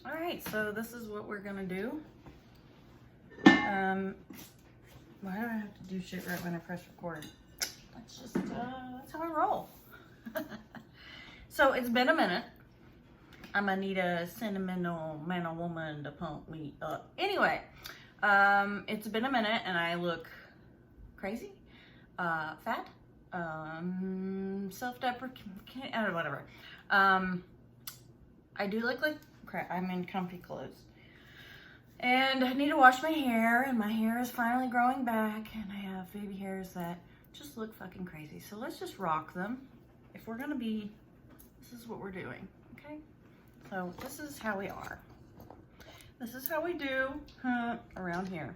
All right, so this is what we're gonna do. Why do I have to do shit right when I press record? That's how I roll. So it's been a minute. I'm gonna need a sentimental man or woman to pump me up. Anyway, it's been a minute and I look crazy, fat, self-deprecating, whatever. I do look like crap. I'm in comfy clothes. And I need to wash my hair, and my hair is finally growing back, and I have baby hairs that just look fucking crazy. So let's just rock them. If we're gonna be, this is what we're doing, okay? So this is how we are. This is how we do around here.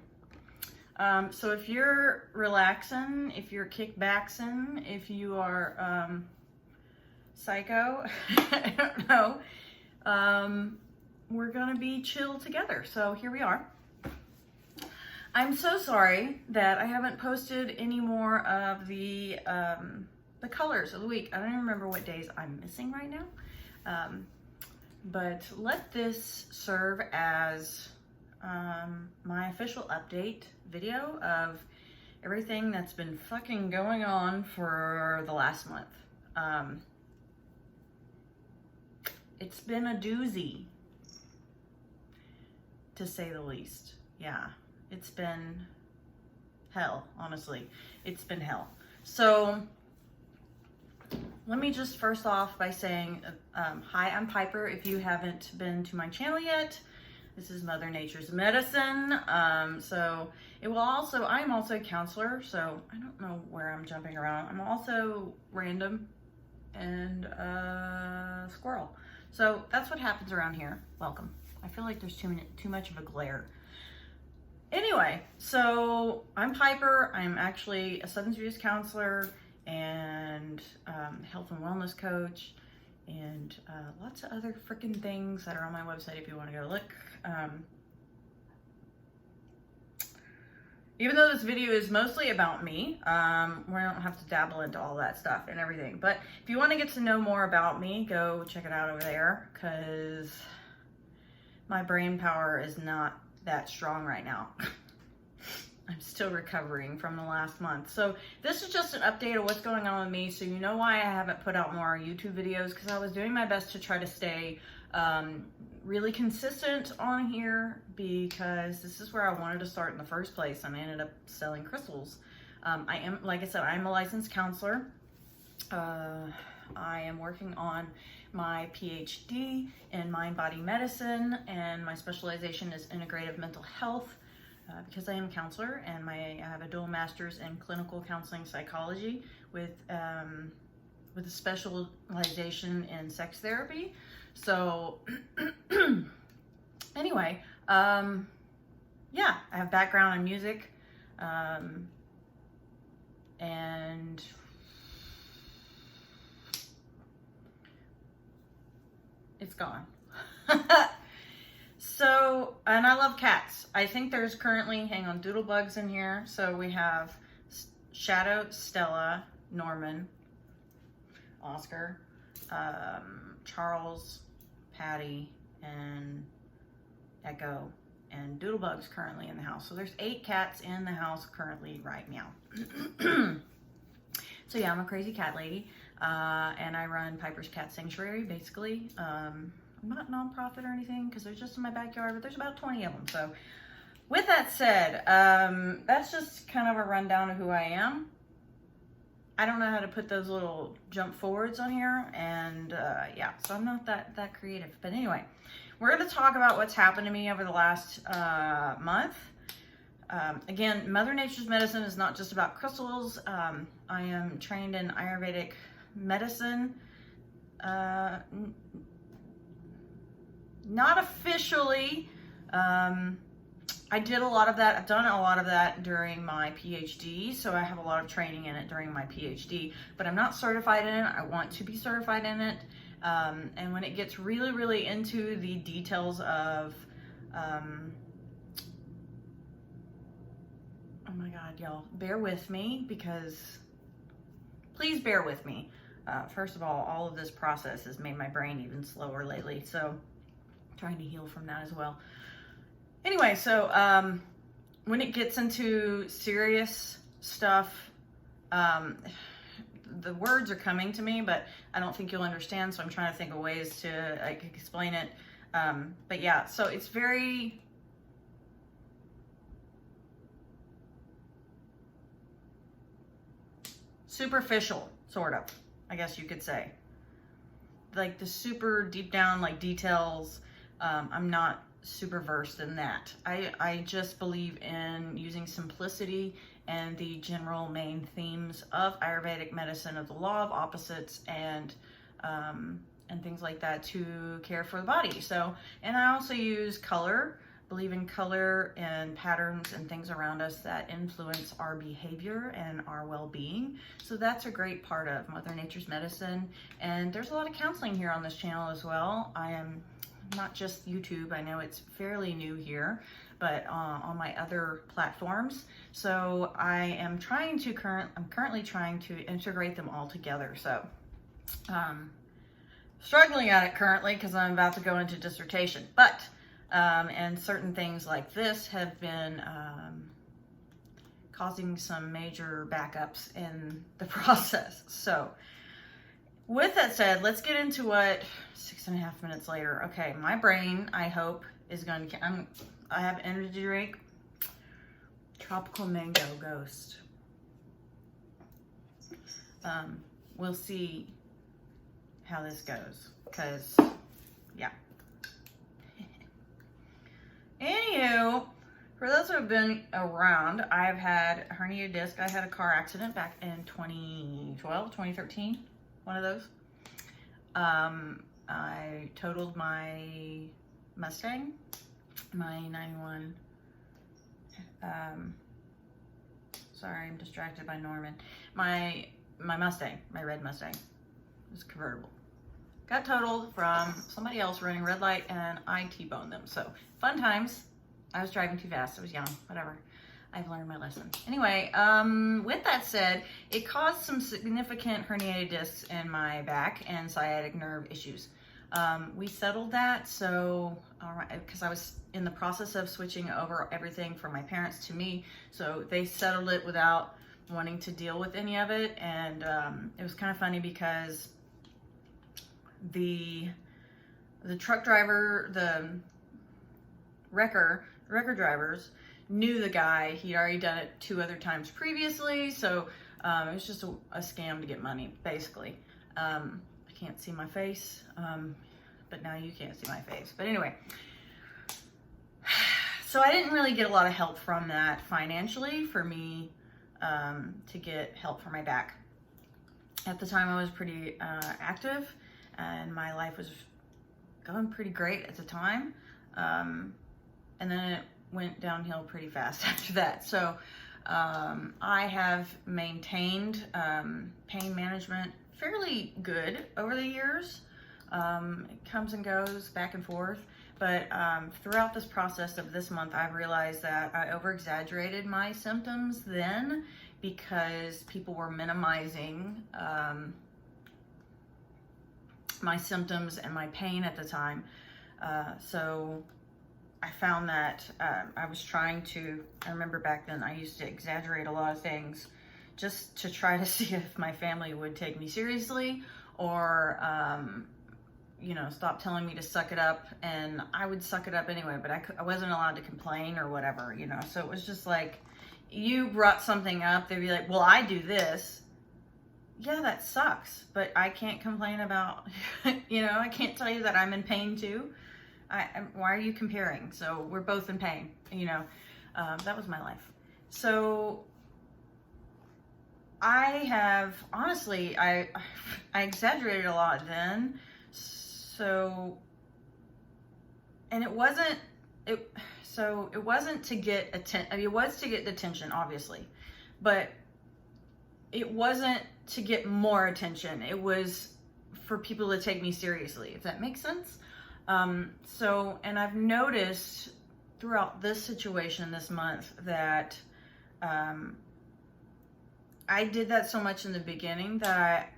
So if you're relaxing, if you're kickbacksing, if you are psycho, I don't know, we're gonna be chill together. So here we are. I'm so sorry that I haven't posted any more of the colors of the week. I don't even remember what days I'm missing right now. But let this serve as my official update video of everything that's been fucking going on for the last month. It's been a doozy, to say the least. Yeah, it's been hell, honestly. It's been hell. So let me just first off by saying, hi, I'm Piper. If you haven't been to my channel yet, this is Mother Nature's Medicine. So it will also, I'm also a counselor, so I don't know where I'm jumping around. I'm also random and squirrel. So that's what happens around here. Welcome. I feel like there's too much of a glare. Anyway, so I'm Piper. I'm actually a substance abuse counselor and health and wellness coach and lots of other freaking things that are on my website if you want to go look. Even though this video is mostly about me, we don't have to dabble into all that stuff and everything. But if you want to get to know more about me, go check it out over there, because my brain power is not that strong right now. I'm still recovering from the last month. So this is just an update of what's going on with me, so you know why I haven't put out more YouTube videos, because I was doing my best to try to stay really consistent on here, because this is where I wanted to start in the first place, and I ended up selling crystals. I am, like I said, I'm a licensed counselor. I am working on my PhD in mind-body medicine, and my specialization is integrative mental health, because I am a counselor, and I have a dual master's in clinical counseling psychology with a specialization in sex therapy. So anyway, yeah, I have background in music, and it's gone. So, and I love cats. I think there's currently, hang on, doodlebugs in here. So we have Shadow, Stella, Norman, Oscar, Charles, Patty, and Echo, and doodlebugs currently in the house. So there's 8 cats in the house currently right now. So yeah, I'm a crazy cat lady, and I run Piper's Cat Sanctuary, basically. I'm not nonprofit or anything, because they're just in my backyard, but there's about 20 of them. So with that said, that's just kind of a rundown of who I am. I don't know how to put those little jump forwards on here, and yeah, so I'm not that creative. But anyway, we're going to talk about what's happened to me over the last month. Again, Mother Nature's Medicine is not just about crystals. I am trained in Ayurvedic medicine. Not officially. I did a lot of that. I've done a lot of that during my PhD, so I have a lot of training in it during my PhD, but I'm not certified in it. I want to be certified in it. And when it gets really, really into the details of, oh my God, y'all, bear with me, because please bear with me. First of all of this process has made my brain even slower lately, so trying to heal from that as well. Anyway, so when it gets into serious stuff, the words are coming to me, but I don't think you'll understand, so I'm trying to think of ways to like explain it. But yeah, so it's very superficial, sort of, I guess you could say. Like the super deep down, like details, I'm not super versed in that. I just believe in using simplicity and the general main themes of Ayurvedic medicine, of the law of opposites, and things like that to care for the body. So, and I also use color, believe in color and patterns and things around us that influence our behavior and our well-being. So that's a great part of Mother Nature's medicine. And there's a lot of counseling here on this channel as well. I am not just YouTube, I know it's fairly new here, but on my other platforms. So I'm currently trying to integrate them all together. So struggling at it currently because I'm about to go into dissertation, but and certain things like this have been causing some major backups in the process. So with that said, let's get into what 6.5 minutes later. Okay, my brain, I hope, is going to, I have energy drink, Tropical Mango Ghost. We'll see how this goes, because, yeah. Anywho, for those who have been around, I've had a herniated disc. I had a car accident back in 2012, 2013, one of those. I totaled my Mustang, my 91. Sorry, I'm distracted by Norman. My Mustang, my red Mustang, it was convertible. Got totaled from somebody else running red light, and I T-boned them. So fun times. I was driving too fast. I was young. Whatever. I've learned my lesson. Anyway, with that said, it caused some significant herniated discs in my back and sciatic nerve issues. We settled that, so because I was in the process of switching over everything from my parents to me, so they settled it without wanting to deal with any of it. And it was kind of funny because the truck driver, the wrecker drivers knew the guy. He'd already done it 2 other times previously, so it was just a scam to get money, basically. I can't see my face, but now you can't see my face. But anyway, so I didn't really get a lot of help from that financially for me to get help for my back. At the time, I was pretty active, and my life was going pretty great at the time. And then it went downhill pretty fast after that. So I have maintained pain management fairly good over the years. It comes and goes back and forth. But throughout this process of this month, I've realized that I over-exaggerated my symptoms then because people were minimizing my symptoms and my pain at the time. So I found that I was trying to, I remember back then I used to exaggerate a lot of things just to try to see if my family would take me seriously, or, you know, stop telling me to suck it up. And I would suck it up anyway, but I wasn't allowed to complain or whatever, you know. So it was just like, you brought something up, they'd be like, well, I do this. Yeah, that sucks, but I can't complain about, you know, I can't tell you that I'm in pain too. Why are you comparing? So we're both in pain, you know. That was my life. So I have, honestly, I exaggerated a lot then. So, and it wasn't to get attention. I mean, it was to get attention, obviously, but it wasn't to get more attention. It was for people to take me seriously, if that makes sense. So, and I've noticed throughout this situation this month that I did that so much in the beginning that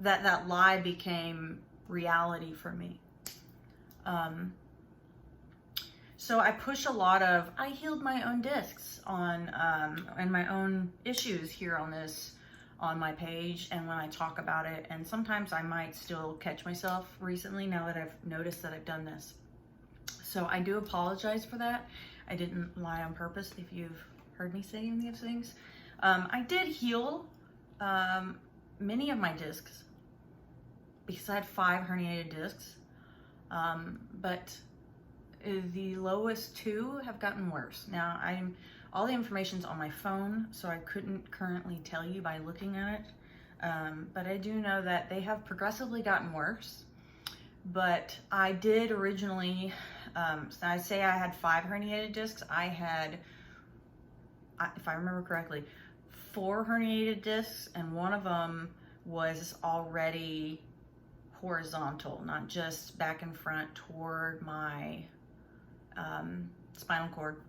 that lie became reality for me. So I push a lot of, I healed my own discs on, and my own issues here on my page and when I talk about it. And sometimes I might still catch myself recently now that I've noticed that I've done this. So I do apologize for that. I didn't lie on purpose if you've heard me saying these things. I did heal many of my discs because I had 5 herniated discs, but the lowest 2 have gotten worse. Now, all the information's on my phone, so I couldn't currently tell you by looking at it, but I do know that they have progressively gotten worse. But I did originally, I say I had 5 herniated discs. I had, if I remember correctly, 4 herniated discs, and one of them was already horizontal, not just back and front toward my spinal cord.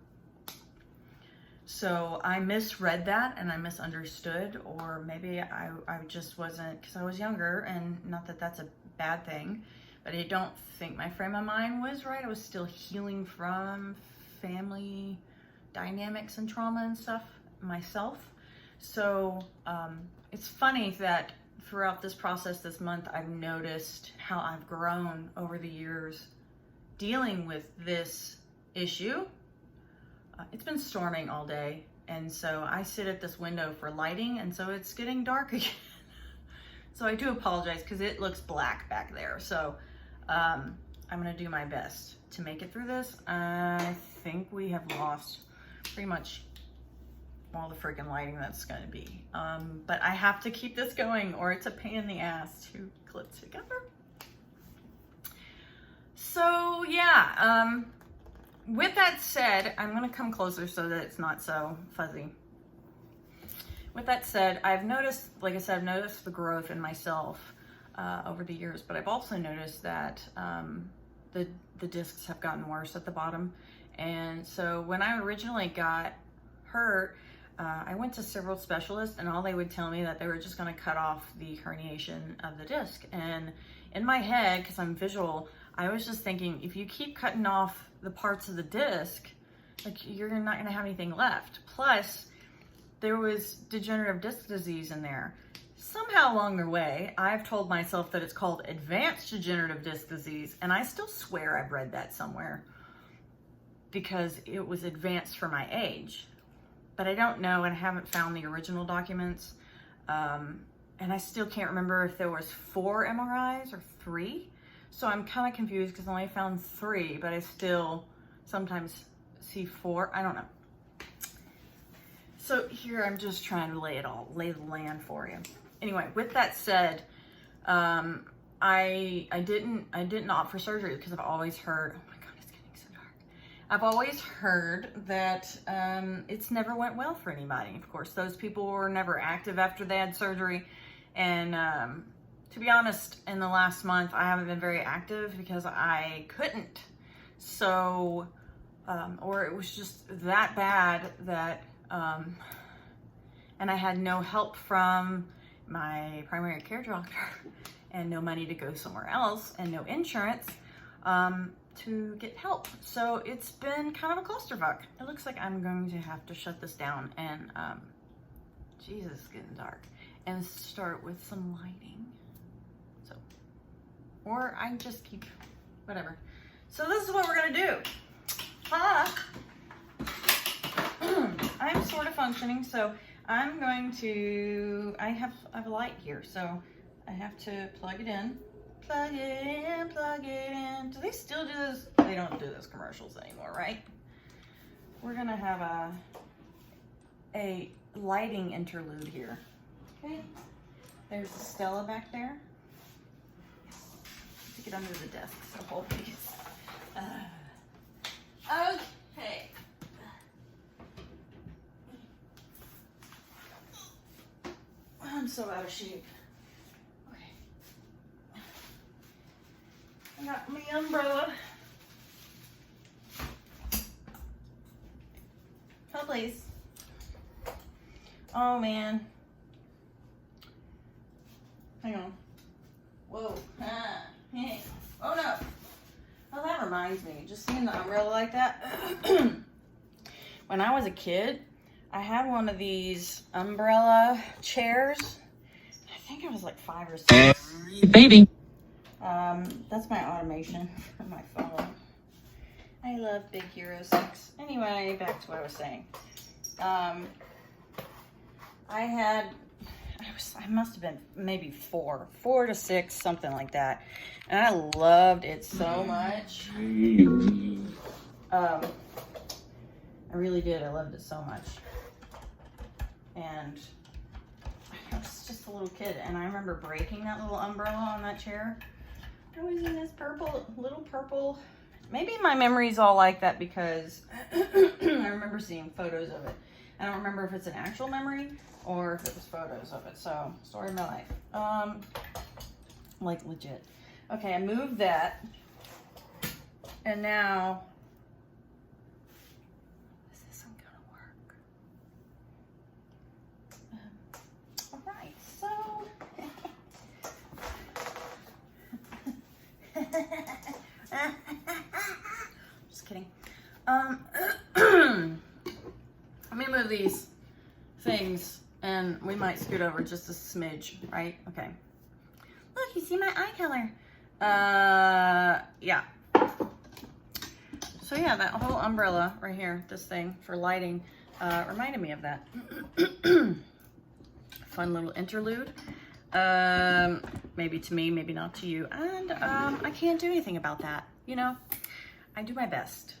So I misread that and I misunderstood, or maybe I just wasn't, because I was younger, and not that that's a bad thing, but I don't think my frame of mind was right. I was still healing from family dynamics and trauma and stuff myself. So it's funny that throughout this process this month, I've noticed how I've grown over the years dealing with this issue. It's been storming all day, and so I sit at this window for lighting, and so it's getting dark again. So I do apologize because it looks black back there. So I'm gonna do my best to make it through this. I think we have lost pretty much all the freaking lighting that's gonna be. But I have to keep this going or it's a pain in the ass to clip together. So yeah, with that said, I'm gonna come closer so that it's not so fuzzy. With that said, I've noticed, like I said, I've noticed the growth in myself over the years, but I've also noticed that the discs have gotten worse at the bottom. And so when I originally got hurt, I went to several specialists, and all they would tell me that they were just gonna cut off the herniation of the disc. And in my head, because I'm visual, I was just thinking, if you keep cutting off the parts of the disc, like, you're not gonna have anything left. Plus, there was degenerative disc disease in there. Somehow along the way, I've told myself that it's called advanced degenerative disc disease, and I still swear I've read that somewhere because it was advanced for my age. But I don't know, and I haven't found the original documents. And I still can't remember if there was 4 MRIs or 3. So I'm kind of confused because I only found 3, but I still sometimes see 4. I don't know. So here I'm just trying to lay the land for you. Anyway, with that said, I didn't opt for surgery because I've always heard, oh my God, it's getting so dark. I've always heard that it's never went well for anybody. Of course, those people were never active after they had surgery. And to be honest, in the last month, I haven't been very active because I couldn't. So, or it was just that bad that, and I had no help from my primary care doctor and no money to go somewhere else and no insurance to get help. So it's been kind of a clusterfuck. It looks like I'm going to have to shut this down and, Jesus, it's getting dark, and start with some lighting. So, or I just keep, whatever. So this is what we're gonna do. I'm sort of functioning, so I'm going to, I have a light here, so I have to plug it in. Plug it in, plug it in. Do they still do this? They don't do those commercials anymore, right? We're gonna have a lighting interlude here. Okay, there's Stella back there. Stick it under the desk, so hold these. Okay. I'm so out of shape. Okay. I got my umbrella. Oh, please. Oh, man. Hang on. Whoa. reminds me, just seeing the umbrella like that. When I was a kid, I had one of these umbrella chairs. I think I was like 5 or 6. Baby. That's my automation for my phone. I love Big Hero 6. Anyway, back to what I was saying. I must have been maybe 4 to 6, something like that. And I loved it so much. I really did. I loved it so much. And I was just a little kid, and I remember breaking that little umbrella on that chair. I was in this little purple. Maybe my memory's all like that because I remember seeing photos of it. I don't remember if it's an actual memory or if it was photos of it. So, story of my life. Like legit. Okay, I moved that. And now, this isn't gonna work. All right, so. Just kidding. Let me move these things and we might scoot over just a smidge, right? Okay. Look, you see my eye color. Yeah. So yeah, that whole umbrella right here, this thing for lighting, reminded me of that. Fun little interlude. Maybe to me, maybe not to you. And I can't do anything about that. You know, I do my best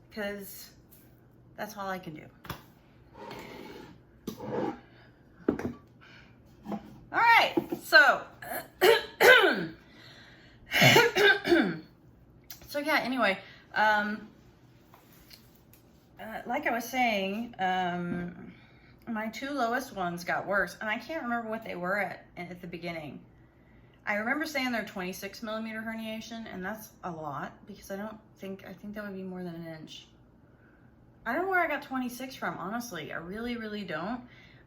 because that's all I can do. All right, so so yeah, anyway, like I was saying, my 2 lowest ones got worse, and I can't remember what they were at the beginning. I remember saying they're 26 millimeter herniation, and that's a lot because I think that would be more than an inch. I don't know where I got 26 from, honestly. I really, really don't.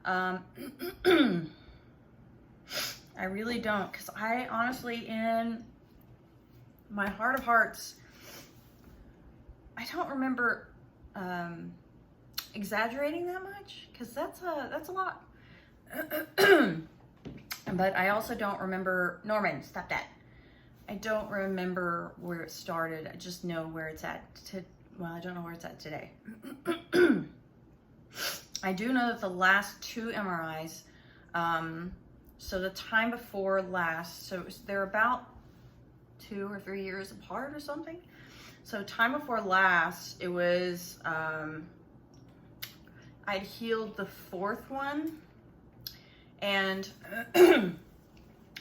I really don't, because I honestly, in my heart of hearts, I don't remember exaggerating that much, because that's a lot. But I also don't remember, Norman, stop that. I don't remember where it started. I just know where it's at. Well, I don't know where it's at today. I do know that the last 2 MRIs, so the time before last, so they're about 2 or 3 years apart or something. So time before last, it was, I'd healed the 4th one, and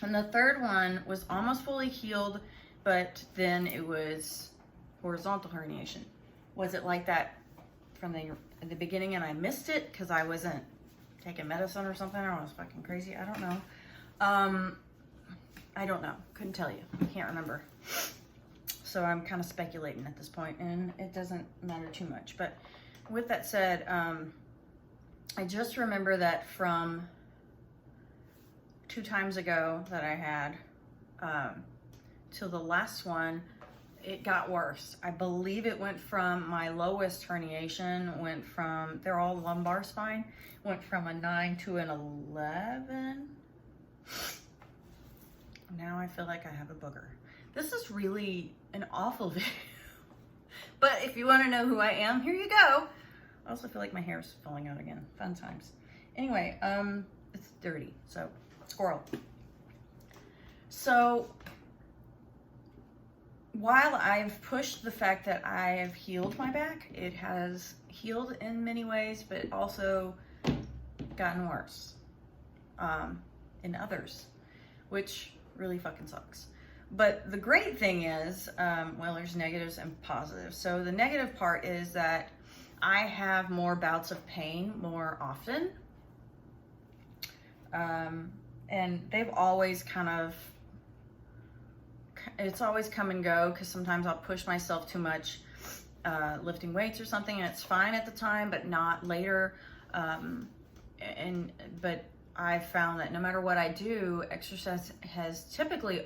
and the 3rd one was almost fully healed, but then it was horizontal herniation. Was it like that from the beginning and I missed it because I wasn't taking medicine or something, or I was fucking crazy? I don't know. I don't know. Couldn't tell you. I can't remember. So I'm kind of speculating at this point, and it doesn't matter too much. But with that said, I just remember that from 2 times ago that I had till the last one, it got worse. I believe it went from my lowest herniation, they're all lumbar spine, went from a 9 to an 11. Now I feel like I have a booger. This is really an awful video. But if you want to know who I am, here you go. I also feel like my hair is falling out again. Fun times. Anyway, it's dirty, so squirrel. So while I've pushed the fact that I have healed my back, it has healed in many ways, but also gotten worse in others, which really fucking sucks. But the great thing is, well, there's negatives and positives. So the negative part is that I have more bouts of pain more often. And they've always it's always come and go, because sometimes I'll push myself too much lifting weights or something, and it's fine at the time, but not later. But I've found that no matter what I do, exercise has typically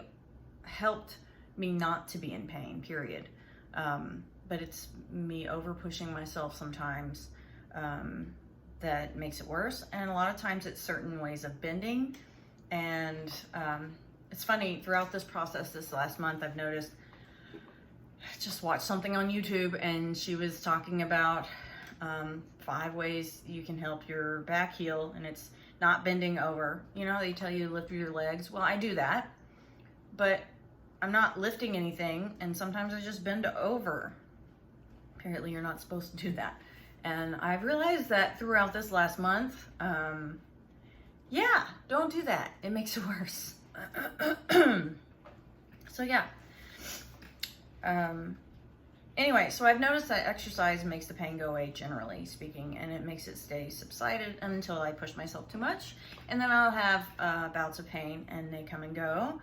helped me not to be in pain, period. But it's me over pushing myself sometimes that makes it worse. And a lot of times it's certain ways of bending. And it's funny, throughout this process this last month, I've noticed, I just watched something on YouTube and she was talking about 5 ways you can help your back heal, and it's not bending over. You know, they tell you to lift your legs. Well, I do that, but I'm not lifting anything, and sometimes I just bend over. Apparently you're not supposed to do that. And I've realized that throughout this last month, yeah, don't do that. It makes it worse. So yeah. Anyway, so I've noticed that exercise makes the pain go away, generally speaking, and it makes it stay subsided until I push myself too much. And then I'll have bouts of pain, and they come and go,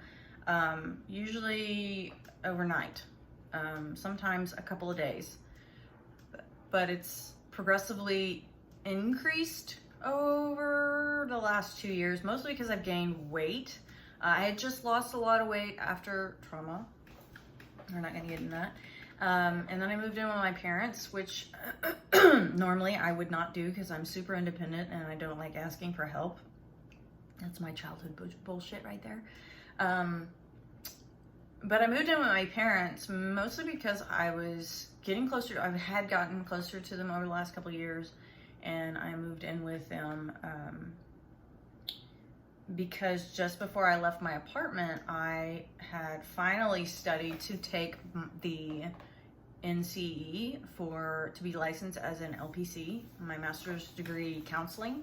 usually overnight, sometimes a couple of days. But it's progressively increased over the last 2 years, mostly because I've gained weight. I had just lost a lot of weight after trauma. We're not gonna get into that. And then I moved in with my parents, which normally I would not do because I'm super independent and I don't like asking for help. That's my childhood bullshit right there. But I moved in with my parents mostly because I was getting closer. I had gotten closer to them over the last couple of years, and I moved in with them because just before I left my apartment, I had finally studied to take the NCE to be licensed as an LPC, my master's degree counseling.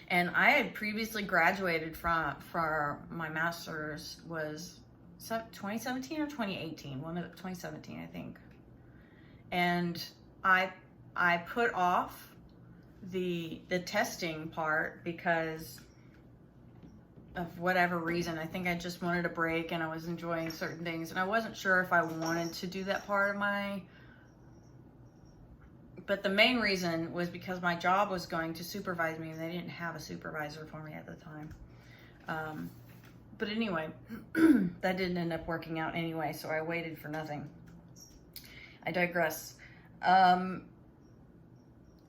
And I had previously graduated for my master's, was 2017 or 2018, 2017, I think. And I put off the testing part because of whatever reason. I think I just wanted a break and I was enjoying certain things, and I wasn't sure if I wanted to do that part of but the main reason was because my job was going to supervise me and they didn't have a supervisor for me at the time. But anyway, that didn't end up working out anyway, so I waited for nothing. I digress.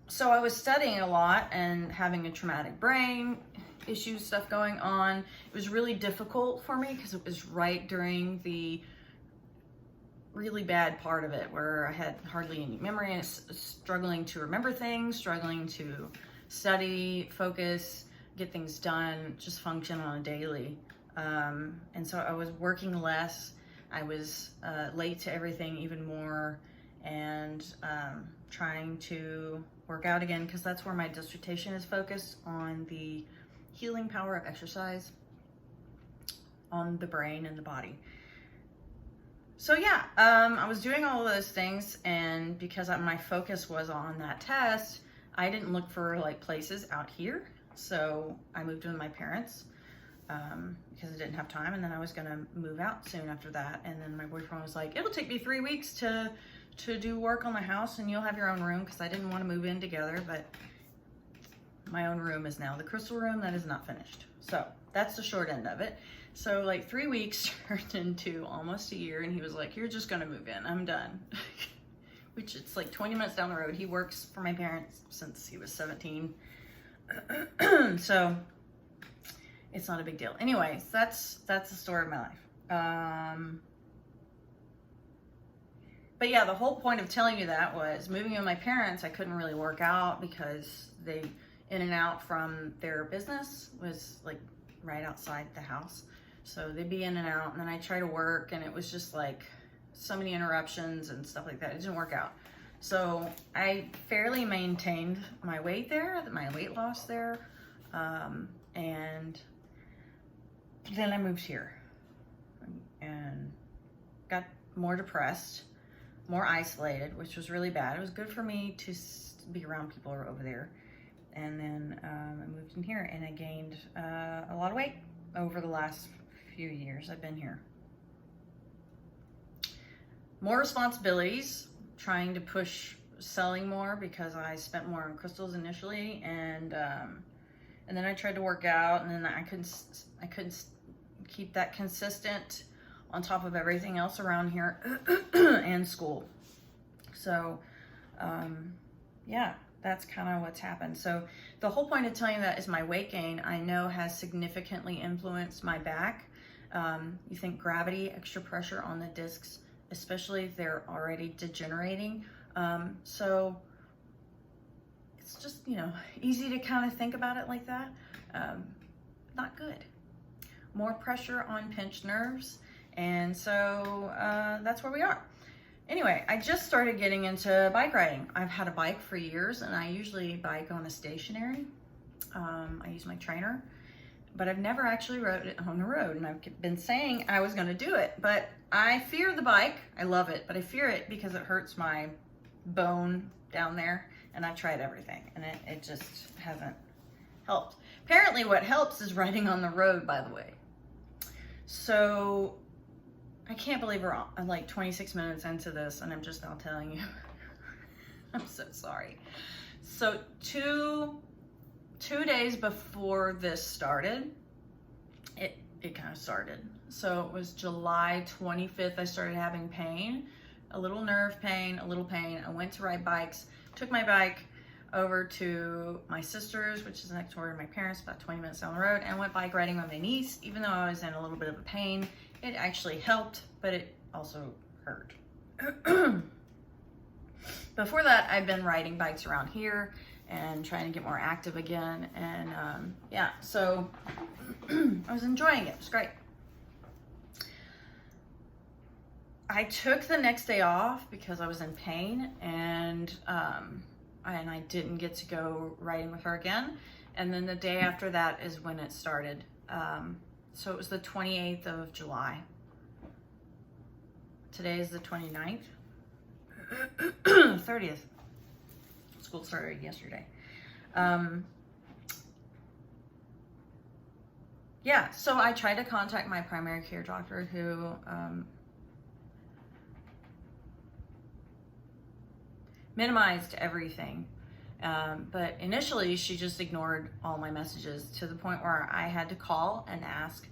So I was studying a lot and having a traumatic brain issue stuff going on. It was really difficult for me because it was right during the really bad part of it where I had hardly any memory and struggling to remember things, struggling to study, focus, get things done, just function on a daily. And so I was working less. I was late to everything even more, and trying to work out again because that's where my dissertation is focused, on the healing power of exercise on the brain and the body. So yeah, I was doing all of those things, and because my focus was on that test, I didn't look for like places out here. So I moved in with my parents because I didn't have time, and then I was gonna move out soon after that. And then my boyfriend was like, it'll take me 3 weeks to do work on the house and you'll have your own room, because I didn't want to move in together, but my own room is now the crystal room that is not finished. So that's the short end of it. So like 3 weeks turned into almost a year, and he was like, you're just gonna move in, I'm done. Which it's like 20 minutes down the road. He works for my parents since he was 17. So it's not a big deal. Anyways, that's the story of my life. But yeah, the whole point of telling you that was moving in with my parents, I couldn't really work out because they in and out from their business was like right outside the house. So they'd be in and out, and then I try to work, and it was just like so many interruptions and stuff like that. It didn't work out. So I fairly maintained my weight there, my weight loss there. And then I moved here and got more depressed, more isolated, which was really bad. It was good for me to be around people over there. And then I moved in here, and I gained a lot of weight over the last few years I've been here. More responsibilities, trying to push selling more because I spent more on crystals initially, and then I tried to work out, and then I couldn't keep that consistent on top of everything else around here and school. So, yeah, that's kind of what's happened. So the whole point of telling you that is my weight gain, I know, has significantly influenced my back. You think gravity, extra pressure on the discs, especially if they're already degenerating. So it's just, you know, easy to kind of think about it like that. Not good. More pressure on pinched nerves. And so that's where we are. Anyway, I just started getting into bike riding. I've had a bike for years, and I usually bike on a stationary. I use my trainer, but I've never actually rode it on the road, and I've been saying I was gonna do it, but I fear the bike. I love it, but I fear it because it hurts my bone down there, and I've tried everything, and it just hasn't helped. Apparently what helps is riding on the road, by the way. So I can't believe I'm like 26 minutes into this, and I'm just now telling you. I'm so sorry. So two days before this started, it kind of started. So it was July 25th, I started having pain, a little nerve pain, a little pain. I went to ride bikes, took my bike over to my sister's, which is next door to my parents, about 20 minutes down the road, and went bike riding with my niece. Even though I was in a little bit of a pain, it actually helped, but it also hurt. Before that, I've been riding bikes around here and trying to get more active again. And yeah, so I was enjoying it. It was great. I took the next day off because I was in pain, and I didn't get to go riding with her again. And then the day after that is when it started. So it was the 28th of July. Today is the 29th. 30th. School started yesterday. Yeah, so I tried to contact my primary care doctor, who minimized everything. But initially she just ignored all my messages, to the point where I had to call and ask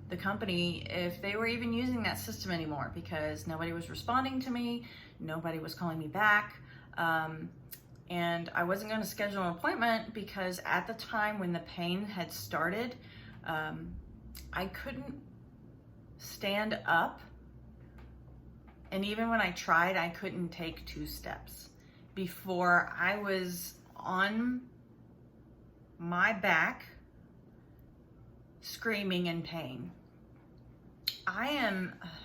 the company if they were even using that system anymore, because nobody was responding to me, nobody was calling me back, and I wasn't going to schedule an appointment because at the time when the pain had started, I couldn't stand up, and even when I tried, I couldn't take 2 steps before I was on my back screaming in pain. I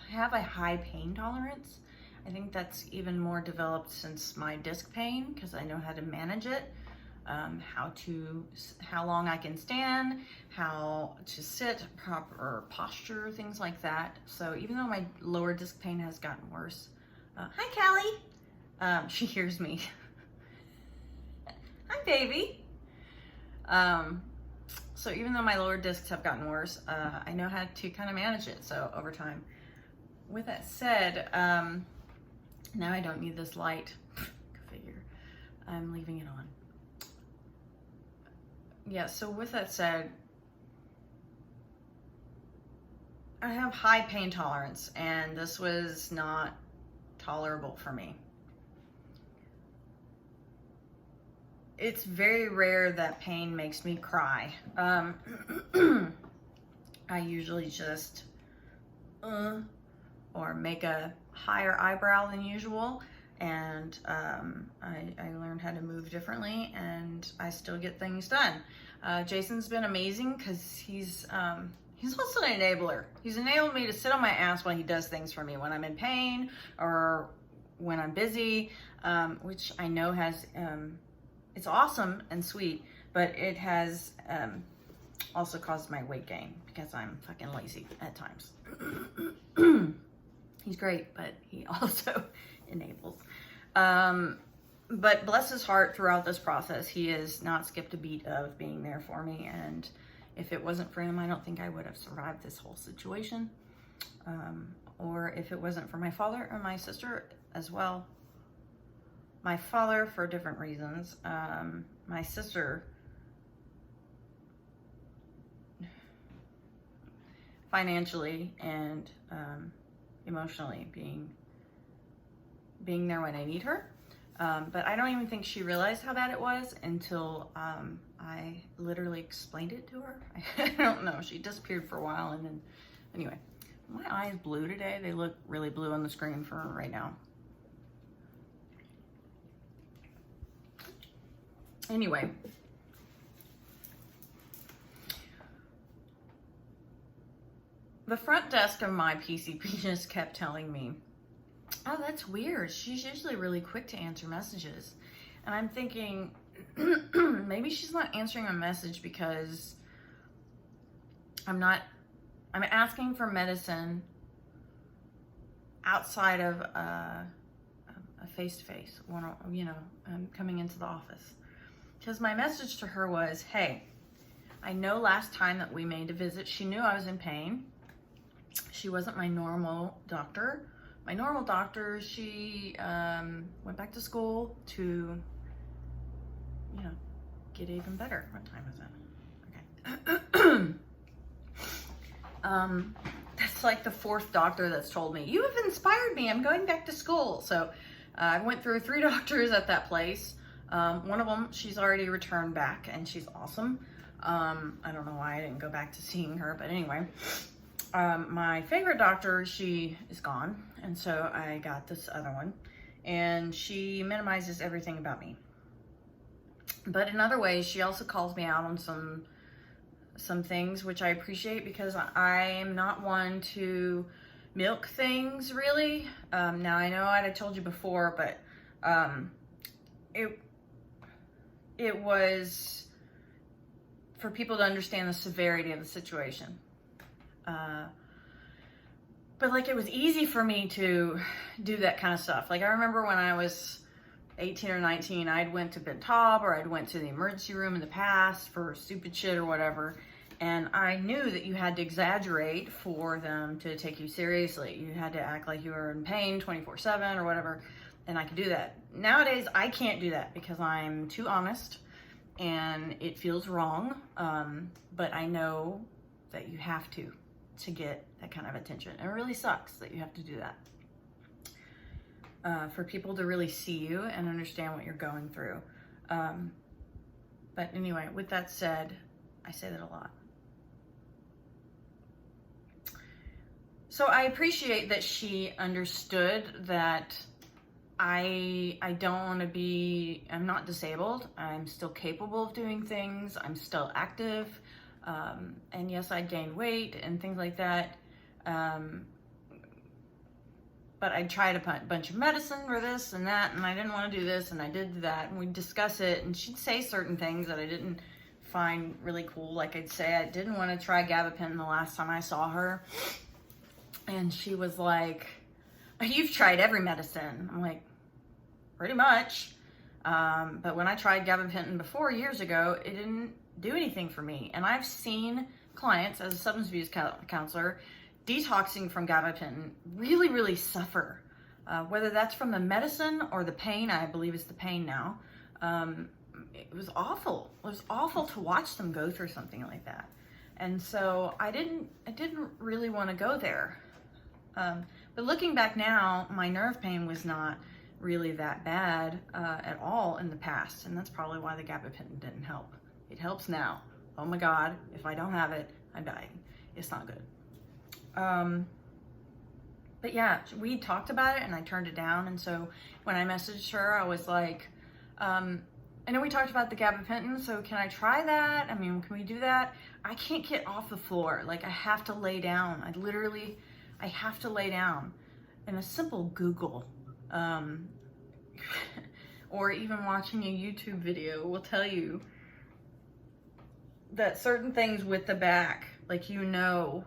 have a high pain tolerance. I think that's even more developed since my disc pain, because I know how to manage it, how long I can stand, how to sit, proper posture, things like that. So even though my lower disc pain has gotten worse, hi Callie, she hears me. Hi baby. So even though my lower discs have gotten worse, I know how to kind of manage it, so over time. With that said, now I don't need this light. Go figure. I'm leaving it on. Yeah, so with that said, I have high pain tolerance, and this was not tolerable for me. It's very rare that pain makes me cry. I usually just or make a higher eyebrow than usual, and I learned how to move differently, and I still get things done. Jason's been amazing because he's also an enabler. He's enabled me to sit on my ass while he does things for me when I'm in pain or when I'm busy, which I know has it's awesome and sweet, but it has also caused my weight gain because I'm fucking lazy at times. He's great, but he also enables. But bless his heart, throughout this process, he has not skipped a beat of being there for me. And if it wasn't for him, I don't think I would have survived this whole situation. Or if it wasn't for my father or my sister as well. My father for different reasons. My sister, if financially and emotionally being there when I need her. But I don't even think she realized how bad it was until I literally explained it to her. I don't know. She disappeared for a while, and then, anyway, my eyes blue today. They look really blue on the screen for right now. Anyway. The front desk of my PCP just kept telling me, oh, that's weird. She's usually really quick to answer messages. And I'm thinking, maybe she's not answering a message because I'm asking for medicine outside of a face-to-face, coming into the office. Because my message to her was, hey, I know last time that we made a visit, she knew I was in pain. She wasn't my normal doctor. My normal doctor, she went back to school to, get even better. What time is it? Okay. That's like the fourth doctor that's told me, you have inspired me, I'm going back to school. So I went through 3 doctors at that place. One of them, she's already returned back and she's awesome. I don't know why I didn't go back to seeing her, but anyway. My favorite doctor, she is gone, and so I got this other one, and she minimizes everything about me. But in other ways, she also calls me out on some things, which I appreciate because I am not one to milk things, really. Now, I know I told you before, but it was for people to understand the severity of the situation. But like, it was easy for me to do that kind of stuff. Like, I remember when I was 18 or 19, I'd went to Ben Taub, or I'd went to the emergency room in the past for stupid shit or whatever. And I knew that you had to exaggerate for them to take you seriously. You had to act like you were in pain 24/7 or whatever. And I could do that. Nowadays, I can't do that because I'm too honest and it feels wrong. But I know that you have to get that kind of attention. It really sucks that you have to do that. For people to really see you and understand what you're going through. But anyway, with that said, I say that a lot. So I appreciate that she understood that I don't want to be, I'm not disabled. I'm still capable of doing things. I'm still active. And yes, I gained weight and things like that. But I tried a bunch of medicine for this and that, and I didn't want to do this, and I did that, and we'd discuss it, and she'd say certain things that I didn't find really cool. Like, I'd say I didn't want to try gabapentin the last time I saw her, and she was like, you've tried every medicine. I'm like, pretty much. But when I tried gabapentin before, years ago, it didn't do anything for me. And I've seen clients, as a substance abuse counselor, detoxing from gabapentin really, really suffer. Whether that's from the medicine or the pain, I believe it's the pain now. It was awful. It was awful to watch them go through something like that. And so I didn't really want to go there. But looking back now, my nerve pain was not really that bad at all in the past. And that's probably why the gabapentin didn't help. It helps now. Oh my God, if I don't have it, I'm dying. It's not good. But yeah, we talked about it and I turned it down. And so when I messaged her, I was like, I know we talked about the gabapentin, so can I try that? I mean, can we do that? I can't get off the floor. Like, I have to lay down. I have to lay down. And a simple Google, or even watching a YouTube video will tell you that certain things with the back, like, you know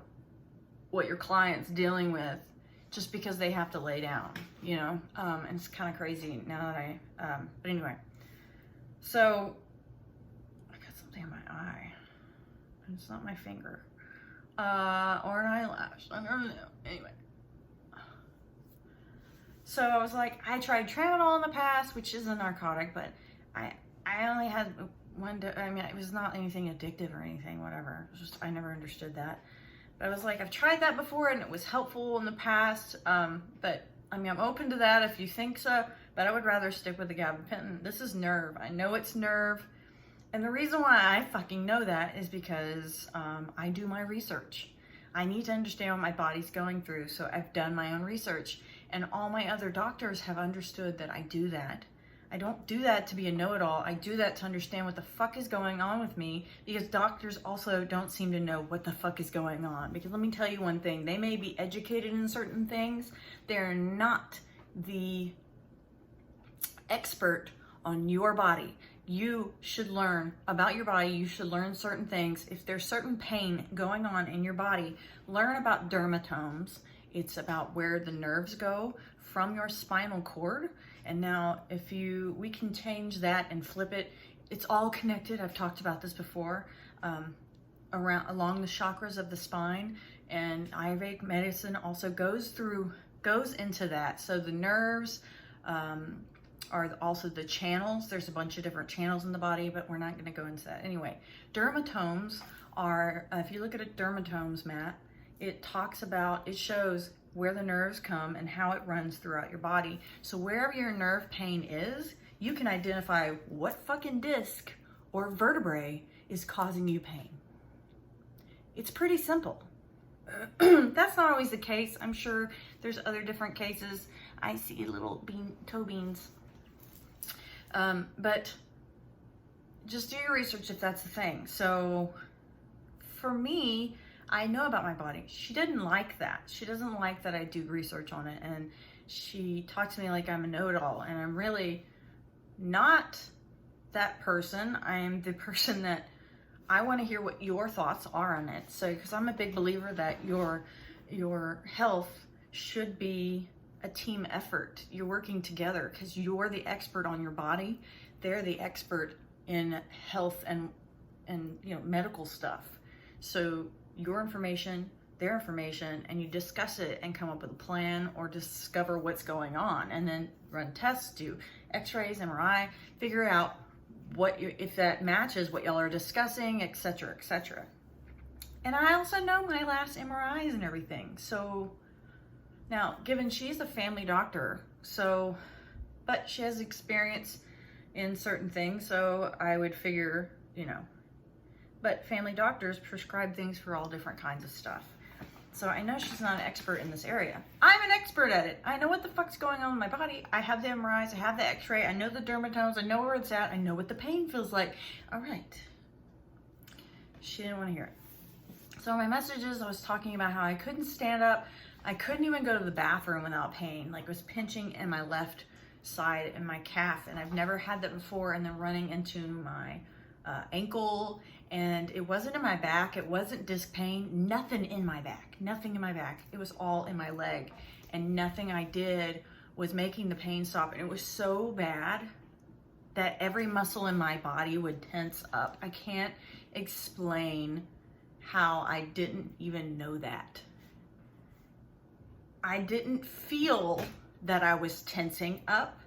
what your client's dealing with just because they have to lay down, you know? And it's kind of crazy now that but anyway. So, I got something in my eye. And it's not my finger. Or an eyelash. I don't know. Anyway. So I was like, I tried tramadol in the past, which is a narcotic, but I only had one, I mean, it was not anything addictive or anything, whatever. It was just, I never understood that. I was like, I've tried that before and it was helpful in the past. But I mean, I'm open to that if you think so, but I would rather stick with the gabapentin. This is nerve. I know it's nerve. And the reason why I fucking know that is because I do my research. I need to understand what my body's going through. So I've done my own research, and all my other doctors have understood that I do that. I don't do that to be a know-it-all. I do that to understand what the fuck is going on with me, because doctors also don't seem to know what the fuck is going on. Because let me tell you one thing, they may be educated in certain things. They're not the expert on your body. You should learn about your body. You should learn certain things. If there's certain pain going on in your body, learn about dermatomes. It's about where the nerves go from your spinal cord. And now we can change that and flip it. It's all connected. I've talked about this before, along the chakras of the spine, and Ayurvedic medicine also goes into that. So the nerves are also the channels. There's a bunch of different channels in the body, but we're not going to go into that. Anyway, dermatomes are, if you look at a dermatomes map, it shows where the nerves come and how it runs throughout your body. So wherever your nerve pain is, you can identify what fucking disc or vertebrae is causing you pain. It's pretty simple. That's not always the case. I'm sure there's other different cases. I see little toe beans. But just do your research if that's the thing. So for me, I know about my body. She didn't like that. She doesn't like that I do research on it. And she talks to me like I'm a know-it-all. And I'm really not that person. I am the person that I want to hear what your thoughts are on it. So, because I'm a big believer that your health should be a team effort. You're working together because you're the expert on your body. They're the expert in health and medical stuff. So your information, their information, and you discuss it and come up with a plan or discover what's going on, and then run tests, do x-rays, MRI, figure out if that matches what y'all are discussing, etc., etc. And I also know my last MRIs and everything. So now, given she's a family doctor, but she has experience in certain things, so I would figure, but family doctors prescribe things for all different kinds of stuff. So I know she's not an expert in this area. I'm an expert at it. I know what the fuck's going on in my body. I have the MRIs, I have the x-ray, I know the dermatomes, I know where it's at, I know what the pain feels like. All right. She didn't want to hear it. So in my messages, I was talking about how I couldn't stand up. I couldn't even go to the bathroom without pain. Like, it was pinching in my left side and my calf, and I've never had that before, and then running into my ankle, and it wasn't in my back, it wasn't disc pain, nothing in my back, it was all in my leg, and nothing I did was making the pain stop. And it was so bad that every muscle in my body would tense up. I can't explain how I didn't even know that. I didn't feel that I was tensing up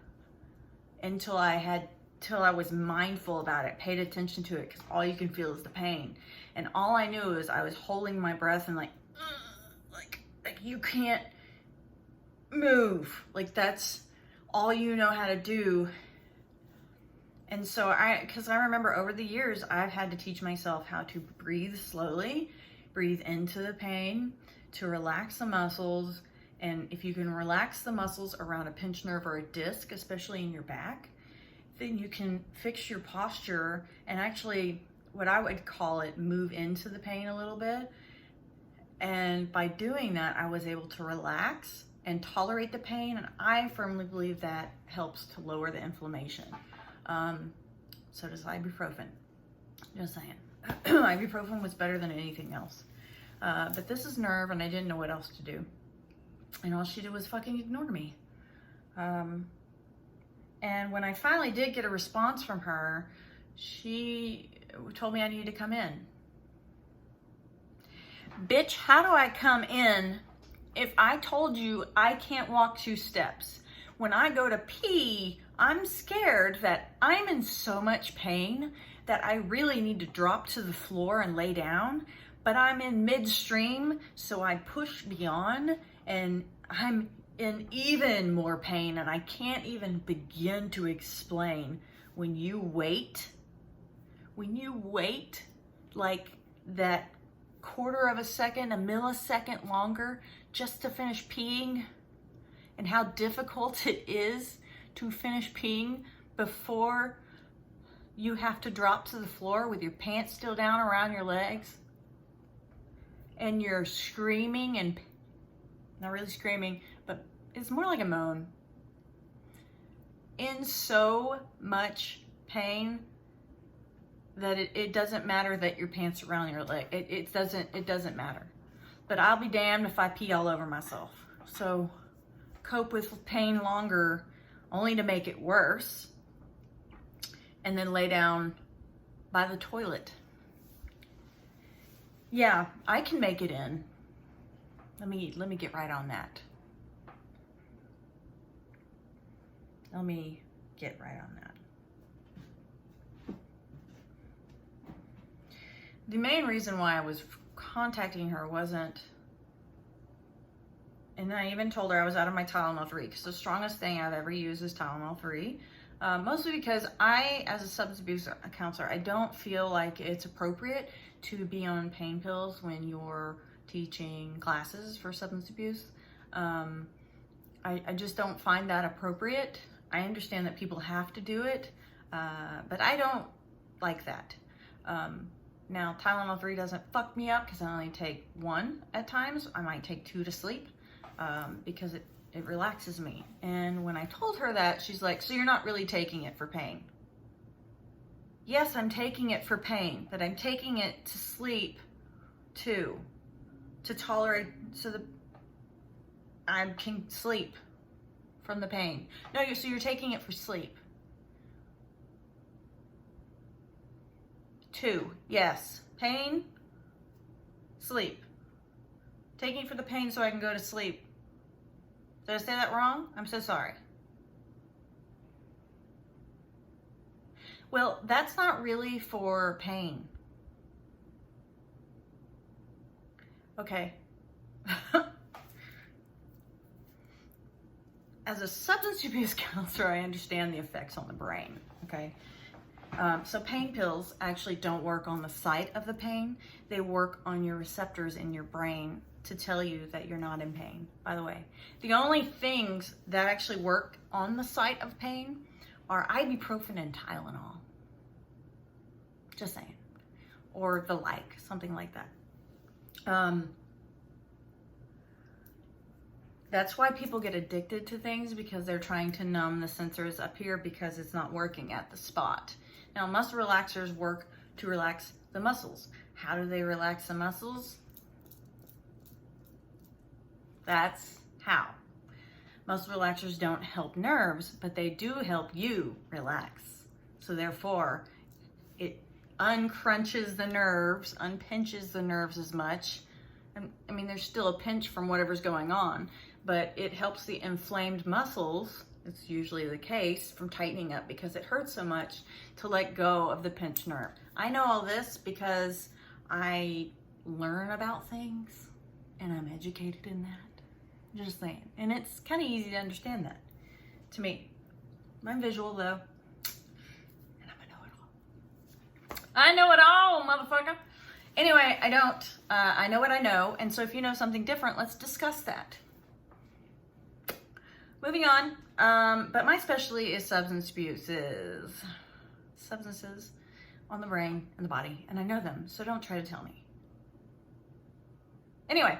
until I was mindful about it, paid attention to it, because all you can feel is the pain. And all I knew is I was holding my breath and like you can't move. Like, that's all you know how to do. And so because I remember over the years, I've had to teach myself how to breathe slowly, breathe into the pain, to relax the muscles. And if you can relax the muscles around a pinched nerve or a disc, especially in your back, then you can fix your posture and actually, what I would call it, move into the pain a little bit. And by doing that, I was able to relax and tolerate the pain. And I firmly believe that helps to lower the inflammation. So does ibuprofen. Just saying. Ibuprofen was better than anything else. But this is nerve, and I didn't know what else to do. And all she did was fucking ignore me. And when I finally did get a response from her, she told me I needed to come in. Bitch, how do I come in if I told you I can't walk 2 steps? When I go to pee, I'm scared that I'm in so much pain that I really need to drop to the floor and lay down. but I'm in midstream, so I push beyond and I'm in even more pain, and I can't even begin to explain. When you wait like that quarter of a second, a millisecond longer just to finish peeing, and how difficult it is to finish peeing before you have to drop to the floor with your pants still down around your legs, and you're screaming, and not really screaming, but it's more like a moan, in so much pain that it doesn't matter that your pants are around your leg. It doesn't matter. But I'll be damned if I pee all over myself. So cope with pain longer, only to make it worse, and then lay down by the toilet. Yeah, I can make it in. Let me get right on that. Let me get right on that. The main reason why I was contacting her wasn't, and I even told her I was out of my Tylenol 3, because the strongest thing I've ever used is Tylenol 3. Mostly because I, as a substance abuse counselor, I don't feel like it's appropriate to be on pain pills when you're teaching classes for substance abuse. I just don't find that appropriate. I understand that people have to do it, but I don't like that. Now, Tylenol 3 doesn't fuck me up because I only take 1 at times. I might take 2 to sleep because it relaxes me. And when I told her that, she's like, so you're not really taking it for pain? Yes, I'm taking it for pain, but I'm taking it to sleep too, to tolerate, so that I can sleep from the pain. No, so you're taking it for sleep. 2, yes. Pain, sleep. Taking it for the pain so I can go to sleep. Did I say that wrong? I'm so sorry. Well, that's not really for pain. Okay. As a substance abuse counselor, I understand the effects on the brain, okay? So pain pills actually don't work on the site of the pain. They work on your receptors in your brain to tell you that you're not in pain, by the way. The only things that actually work on the site of pain are ibuprofen and Tylenol. Just saying. Or the like, something like that. That's why people get addicted to things, because they're trying to numb the sensors up here because it's not working at the spot. Now, muscle relaxers work to relax the muscles. How do they relax the muscles? That's how. Muscle relaxers don't help nerves, but they do help you relax. So therefore, it uncrunches the nerves, unpinches the nerves as much. I mean, there's still a pinch from whatever's going on, but it helps the inflamed muscles, it's usually the case, from tightening up because it hurts so much, to let go of the pinched nerve. I know all this because I learn about things and I'm educated in that. Just saying. And it's kind of easy to understand that to me. I'm visual though. And I'm a know-it-all. I know it all, motherfucker. Anyway, I don't. I know what I know. And so if you know something different, let's discuss that. Moving on. But my specialty is substance abuses. Substances on the brain and the body. And I know them, so don't try to tell me. Anyway,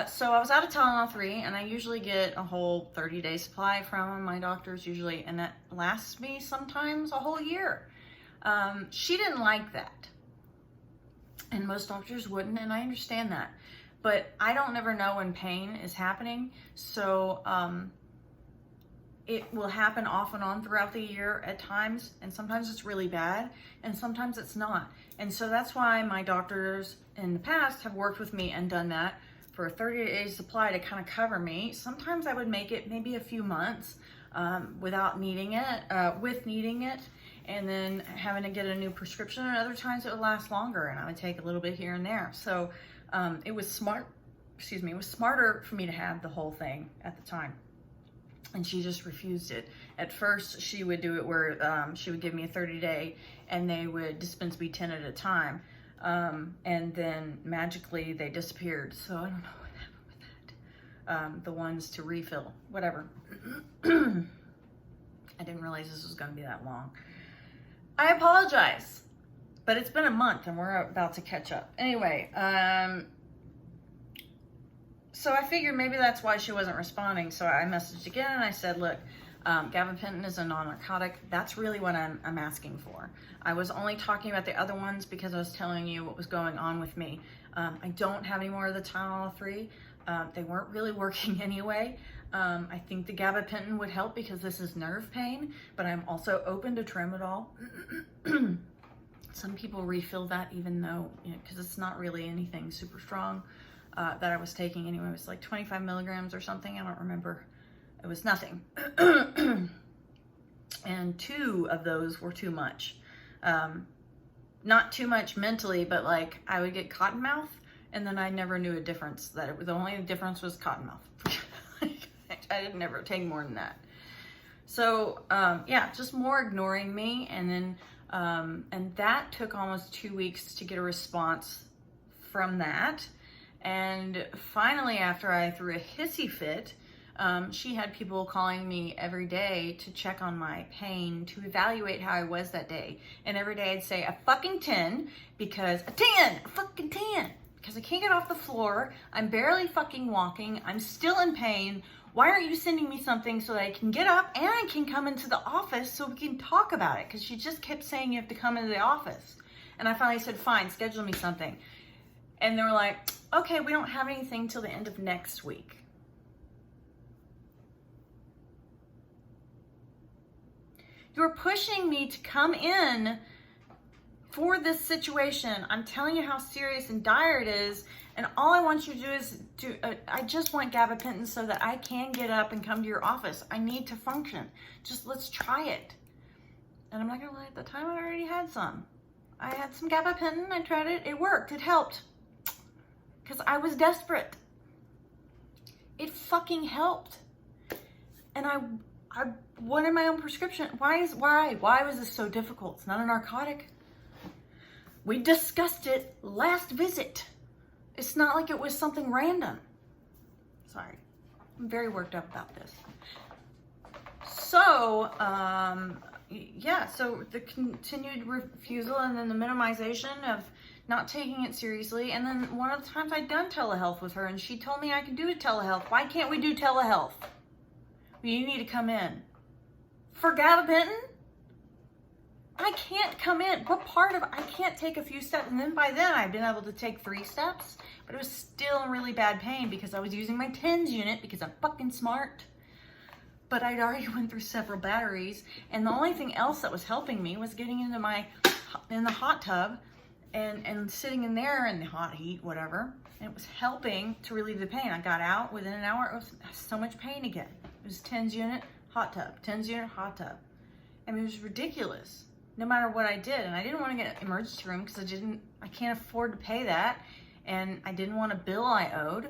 so I was out of Tylenol 3, and I usually get a whole 30-day supply from my doctors usually, and that lasts me sometimes a whole year. She didn't like that, and most doctors wouldn't, and I understand that. But I don't never know when pain is happening, so it will happen off and on throughout the year at times, and sometimes it's really bad, and sometimes it's not. And so that's why my doctors in the past have worked with me and done that for a 30-day supply to kind of cover me. Sometimes I would make it maybe a few months without needing it, with needing it. and then having to get a new prescription, and other times it would last longer and I would take a little bit here and there. So it was smarter for me to have the whole thing at the time. And she just refused it. At first, she would do it where she would give me a 30-day and they would dispense me 10 at a time. And then magically they disappeared. So I don't know what happened with that. The ones to refill, whatever. I didn't realize this was going to be that long. I apologize, but it's been a month and we're about to catch up. Anyway, so I figured maybe that's why she wasn't responding. So I messaged again and I said, look, gabapentin is a non-narcotic. That's really what I'm asking for. I was only talking about the other ones because I was telling you what was going on with me. I don't have any more of the Tylenol 3. They weren't really working anyway. I think the gabapentin would help because this is nerve pain, but I'm also open to tramadol. Some people refill that even though, because it's not really anything super strong that I was taking anyway. It was like 25 milligrams or something. I don't remember. It was nothing. And 2 of those were too much. Not too much mentally, but like I would get cotton mouth and then I never knew a difference. The only difference was cotton mouth. I didn't ever take more than that. So yeah, just more ignoring me. And then, and that took almost 2 weeks to get a response from that. And finally, after I threw a hissy fit, she had people calling me every day to check on my pain, to evaluate how I was that day. And every day I'd say a fucking 10, because a fucking 10, because I can't get off the floor. I'm barely fucking walking. I'm still in pain. Why aren't you sending me something so that I can get up and I can come into the office so we can talk about it? Because she just kept saying you have to come into the office. And I finally said, fine, schedule me something. And they were like, okay, we don't have anything till the end of next week. You're pushing me to come in for this situation. I'm telling you how serious and dire it is. And all I want you to do is I just want gabapentin so that I can get up and come to your office. I need to function. Just let's try it. And I'm not gonna lie, at the time I already had some. I had some gabapentin, I tried it, it worked, it helped. Because I was desperate. It fucking helped. And I wanted my own prescription. Why was this so difficult? It's not a narcotic. We discussed it last visit. It's not like it was something random. Sorry, I'm very worked up about this. So, yeah, so the continued refusal and then the minimization of not taking it seriously. And then one of the times I'd done telehealth with her and she told me I could do a telehealth. Why can't we do telehealth? Well, you need to come in. For gabapentin? I can't come in. What part of I can't take a few steps? And then by then I'd been able to take 3 steps, but it was still in really bad pain because I was using my TENS unit because I'm fucking smart. But I'd already went through several batteries, and the only thing else that was helping me was getting into in the hot tub and sitting in there in the hot heat, whatever. And it was helping to relieve the pain. I got out within an hour. It was so much pain again. It was TENS unit, hot tub, TENS unit, hot tub. I mean, it was ridiculous. No matter what I did. And I didn't want to get an emergency room because I can't afford to pay that. And I didn't want a bill I owed.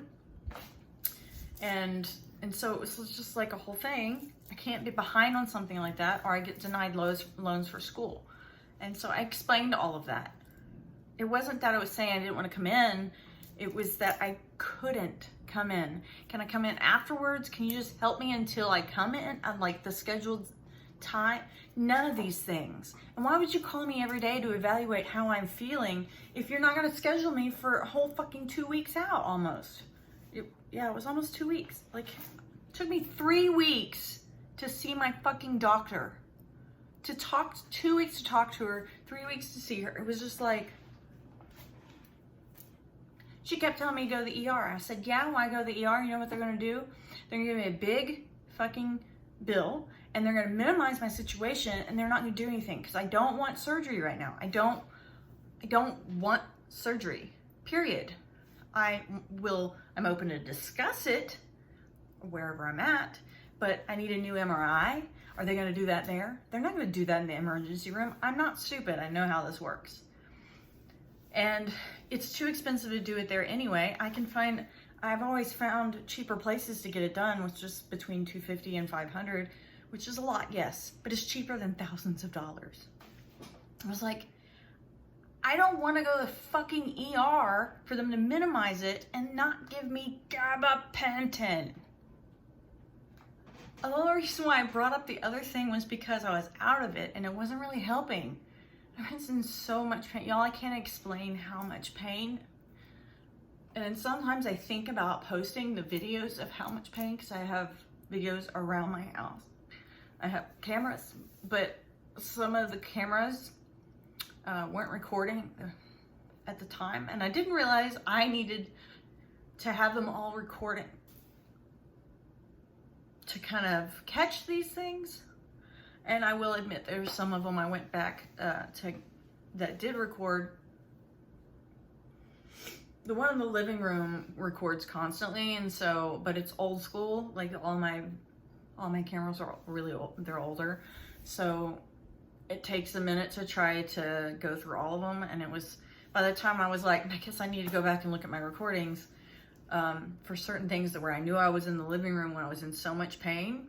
And so it was just like a whole thing. I can't be behind on something like that or I get denied loans for school. And so I explained all of that. It wasn't that I was saying I didn't want to come in. It was that I couldn't come in. Can I come in afterwards? Can you just help me until I come in on like the scheduled time? None of these things. And why would you call me every day to evaluate how I'm feeling if you're not going to schedule me for a whole fucking 2 weeks out almost? Yeah, it was almost 2 weeks. Like, it took me 3 weeks to see my fucking doctor. 2 weeks to talk to her, 3 weeks to see her. It was just like, she kept telling me to go to the ER. I said, yeah, when I go to the ER, you know what they're going to do? They're going to give me a big fucking bill, and they're going to minimize my situation, and they're not going to do anything because I don't want surgery right now. I don't want surgery, period. I'm open to discuss it wherever I'm at, but I need a new MRI. Are they going to do that there? They're not going to do that in the emergency room. I'm not stupid. I know how this works. And it's too expensive to do it there anyway. I've always found cheaper places to get it done, which is between $250 and $500, which is a lot, yes, but it's cheaper than thousands of dollars. I was like, I don't want to go to the fucking ER for them to minimize it and not give me gabapentin. The only reason why I brought up the other thing was because I was out of it and it wasn't really helping. I was in so much pain. Y'all, I can't explain how much pain. And sometimes I think about posting the videos of how much pain, because I have videos around my house. I have cameras, but some of the cameras weren't recording at the time. And I didn't realize I needed to have them all recording to kind of catch these things. And I will admit there's some of them I went back to that did record. The one in the living room records constantly, and so, but it's old school. Like all my cameras are really old, they're older. So it takes a minute to try to go through all of them. And it was, by the time I was like, I guess I need to go back and look at my recordings for certain things that where I knew I was in the living room when I was in so much pain.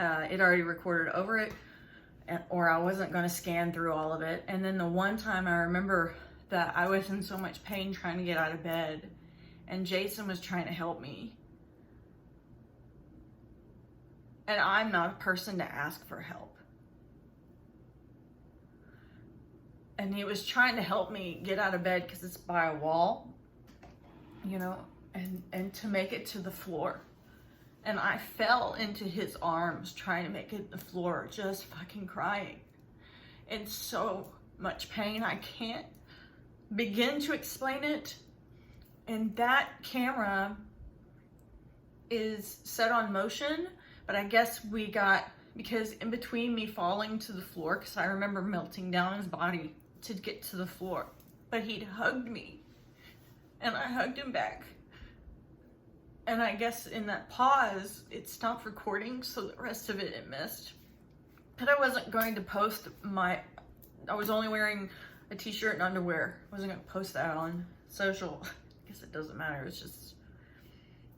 It already recorded over it, or I wasn't going to scan through all of it. And then the one time I remember that I was in so much pain trying to get out of bed, and Jason was trying to help me. And I'm not a person to ask for help. And he was trying to help me get out of bed because it's by a wall, you know, and to make it to the floor. And I fell into his arms trying to make it to the floor, just fucking crying. In so much pain, I can't begin to explain it. And that camera is set on motion, but I guess we got, because in between me falling to the floor, because I remember melting down his body to get to the floor, but he'd hugged me and I hugged him back. And I guess in that pause, it stopped recording, so the rest of it missed. But I wasn't going to post I was only wearing a t-shirt and underwear. I wasn't going to post that on social. I guess it doesn't matter. It's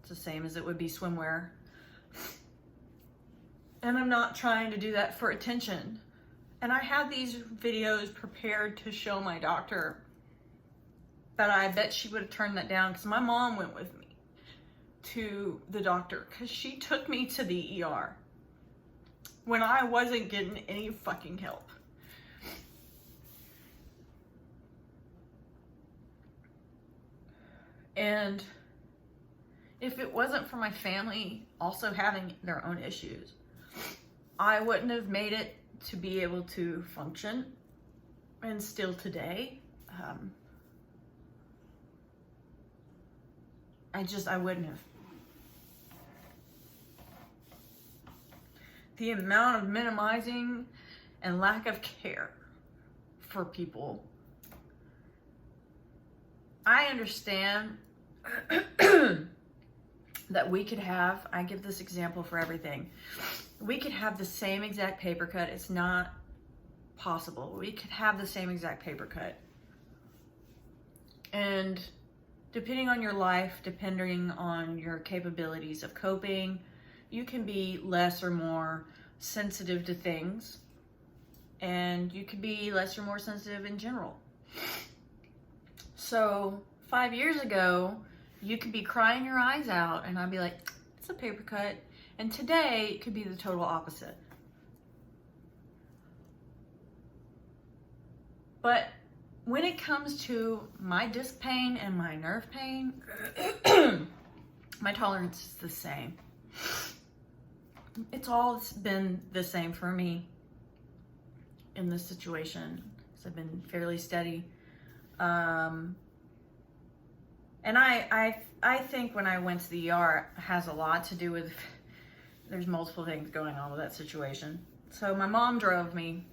the same as it would be swimwear. And I'm not trying to do that for attention. And I had these videos prepared to show my doctor, but I bet she would have turned that down because my mom went with me to the doctor because she took me to the ER when I wasn't getting any fucking help. And if it wasn't for my family also having their own issues, I wouldn't have made it to be able to function. And still today, I wouldn't have. The amount of minimizing and lack of care for people. I understand that we could have, I give this example for everything. We could have the same exact paper cut. It's not possible. We could have the same exact paper cut. And depending on your life, depending on your capabilities of coping, you can be less or more sensitive to things. And you could be less or more sensitive in general. So 5 years ago, you could be crying your eyes out and I'd be like, it's a paper cut. And today it could be the total opposite. But when it comes to my disc pain and my nerve pain, my tolerance is the same. It's all been the same for me in this situation. So I've been fairly steady. And I think when I went to the ER has a lot to do with, there's multiple things going on with that situation. So my mom drove me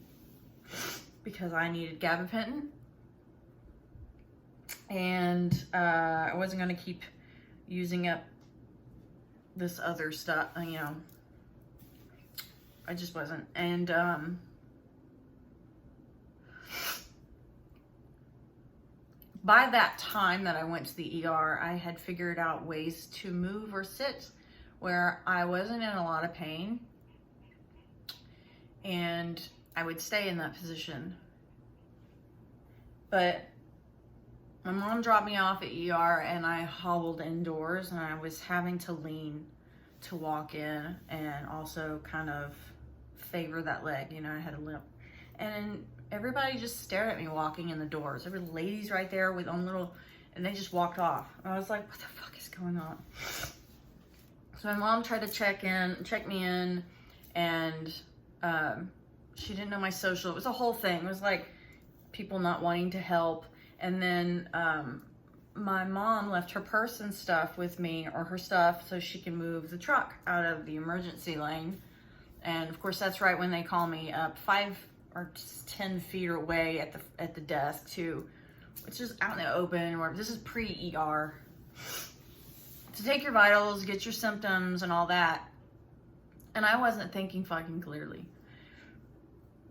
because I needed gabapentin. And I wasn't going to keep using up this other stuff, you know, I just wasn't. And by that time that I went to the ER, I had figured out ways to move or sit where I wasn't in a lot of pain, and I would stay in that position. But my mom dropped me off at ER, and I hobbled indoors, and I was having to lean to walk in and also kind of favor that leg. You know, I had a limp. And everybody just stared at me walking in the doors. There were ladies right there with own little, and they just walked off. And I was like, what the fuck is going on? So my mom tried to check me in, and she didn't know my social. It was a whole thing. It was like people not wanting to help. And then my mom left her purse and stuff with me, or her stuff, so she can move the truck out of the emergency lane. And of course, that's right when they call me up 5 or 10 feet away at the desk too, which is out in the open. Or this is pre-ER. To take your vitals, get your symptoms and all that. And I wasn't thinking fucking clearly,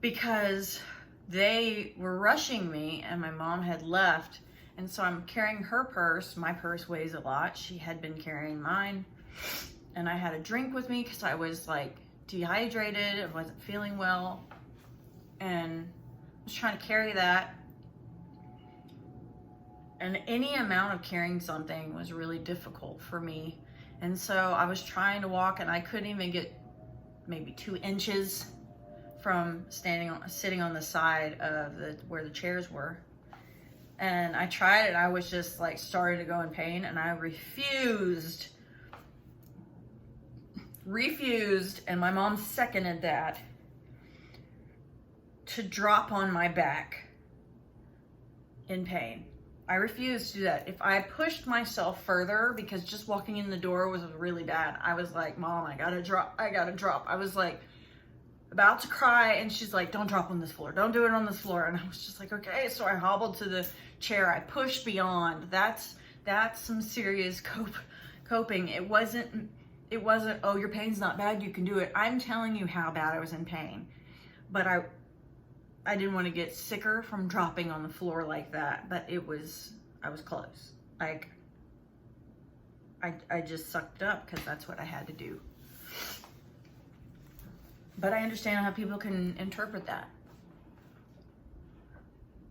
because they were rushing me and my mom had left. And so I'm carrying her purse. My purse weighs a lot. She had been carrying mine. And I had a drink with me because I was like dehydrated. I wasn't feeling well. And I was trying to carry that. And any amount of carrying something was really difficult for me. And so I was trying to walk, and I couldn't even get maybe 2 inches from sitting on the side of where the chairs were. And I tried it. I was just like starting to go in pain, and I refused. And my mom seconded that, to drop on my back in pain. I refused to do that. If I pushed myself further, because just walking in the door was really bad, I was like, Mom, I gotta drop. I was like about to cry, and she's like, don't drop on this floor. Don't do it on this floor. And I was just like, okay. So I hobbled to the chair. I pushed beyond. That's some serious coping. It wasn't, oh, your pain's not bad, you can do it. I'm telling you how bad I was in pain. But I didn't want to get sicker from dropping on the floor like that, but I was close. Like, I just sucked it up because that's what I had to do. But I understand how people can interpret that.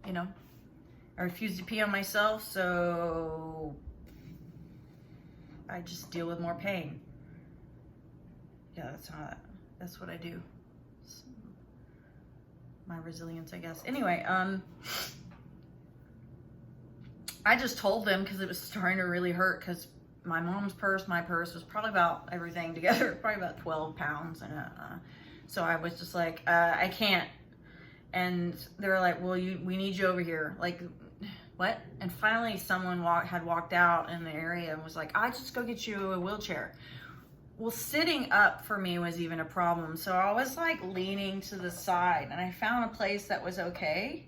You know, I refuse to pee on myself, so I just deal with more pain. Yeah, that's what I do. My resilience, I guess. Anyway, I just told them because it was starting to really hurt, because my mom's purse, my purse was probably about everything together, probably about 12 pounds. And so I was just like, I can't. And they were like, well, we need you over here. Like, what? And finally someone had walked out in the area and was like, I'll just go get you a wheelchair. Well, sitting up for me was even a problem. So I was like leaning to the side, and I found a place that was okay.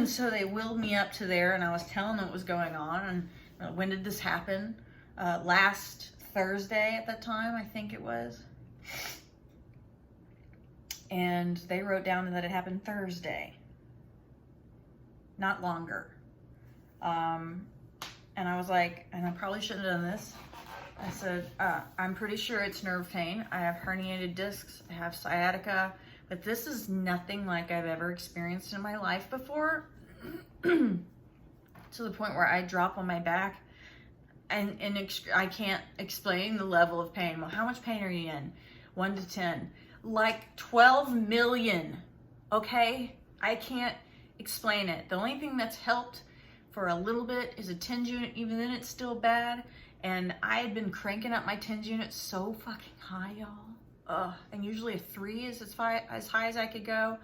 So they wheeled me up to there, and I was telling them what was going on. And when did this happen? Last Thursday at that time, I think it was. And they wrote down that it happened Thursday, not longer. And I was like, and I probably shouldn't have done this. I said, I'm pretty sure it's nerve pain. I have herniated discs, I have sciatica, but this is nothing like I've ever experienced in my life before. To the point where I drop on my back, and I can't explain the level of pain. Well, how much pain are you in? 1 to 10. Like 12 million, okay? I can't explain it. The only thing that's helped for a little bit is a TENS unit. Even then, it's still bad. And I had been cranking up my TENS unit so fucking high, y'all. And usually a 3 is as high as I could go.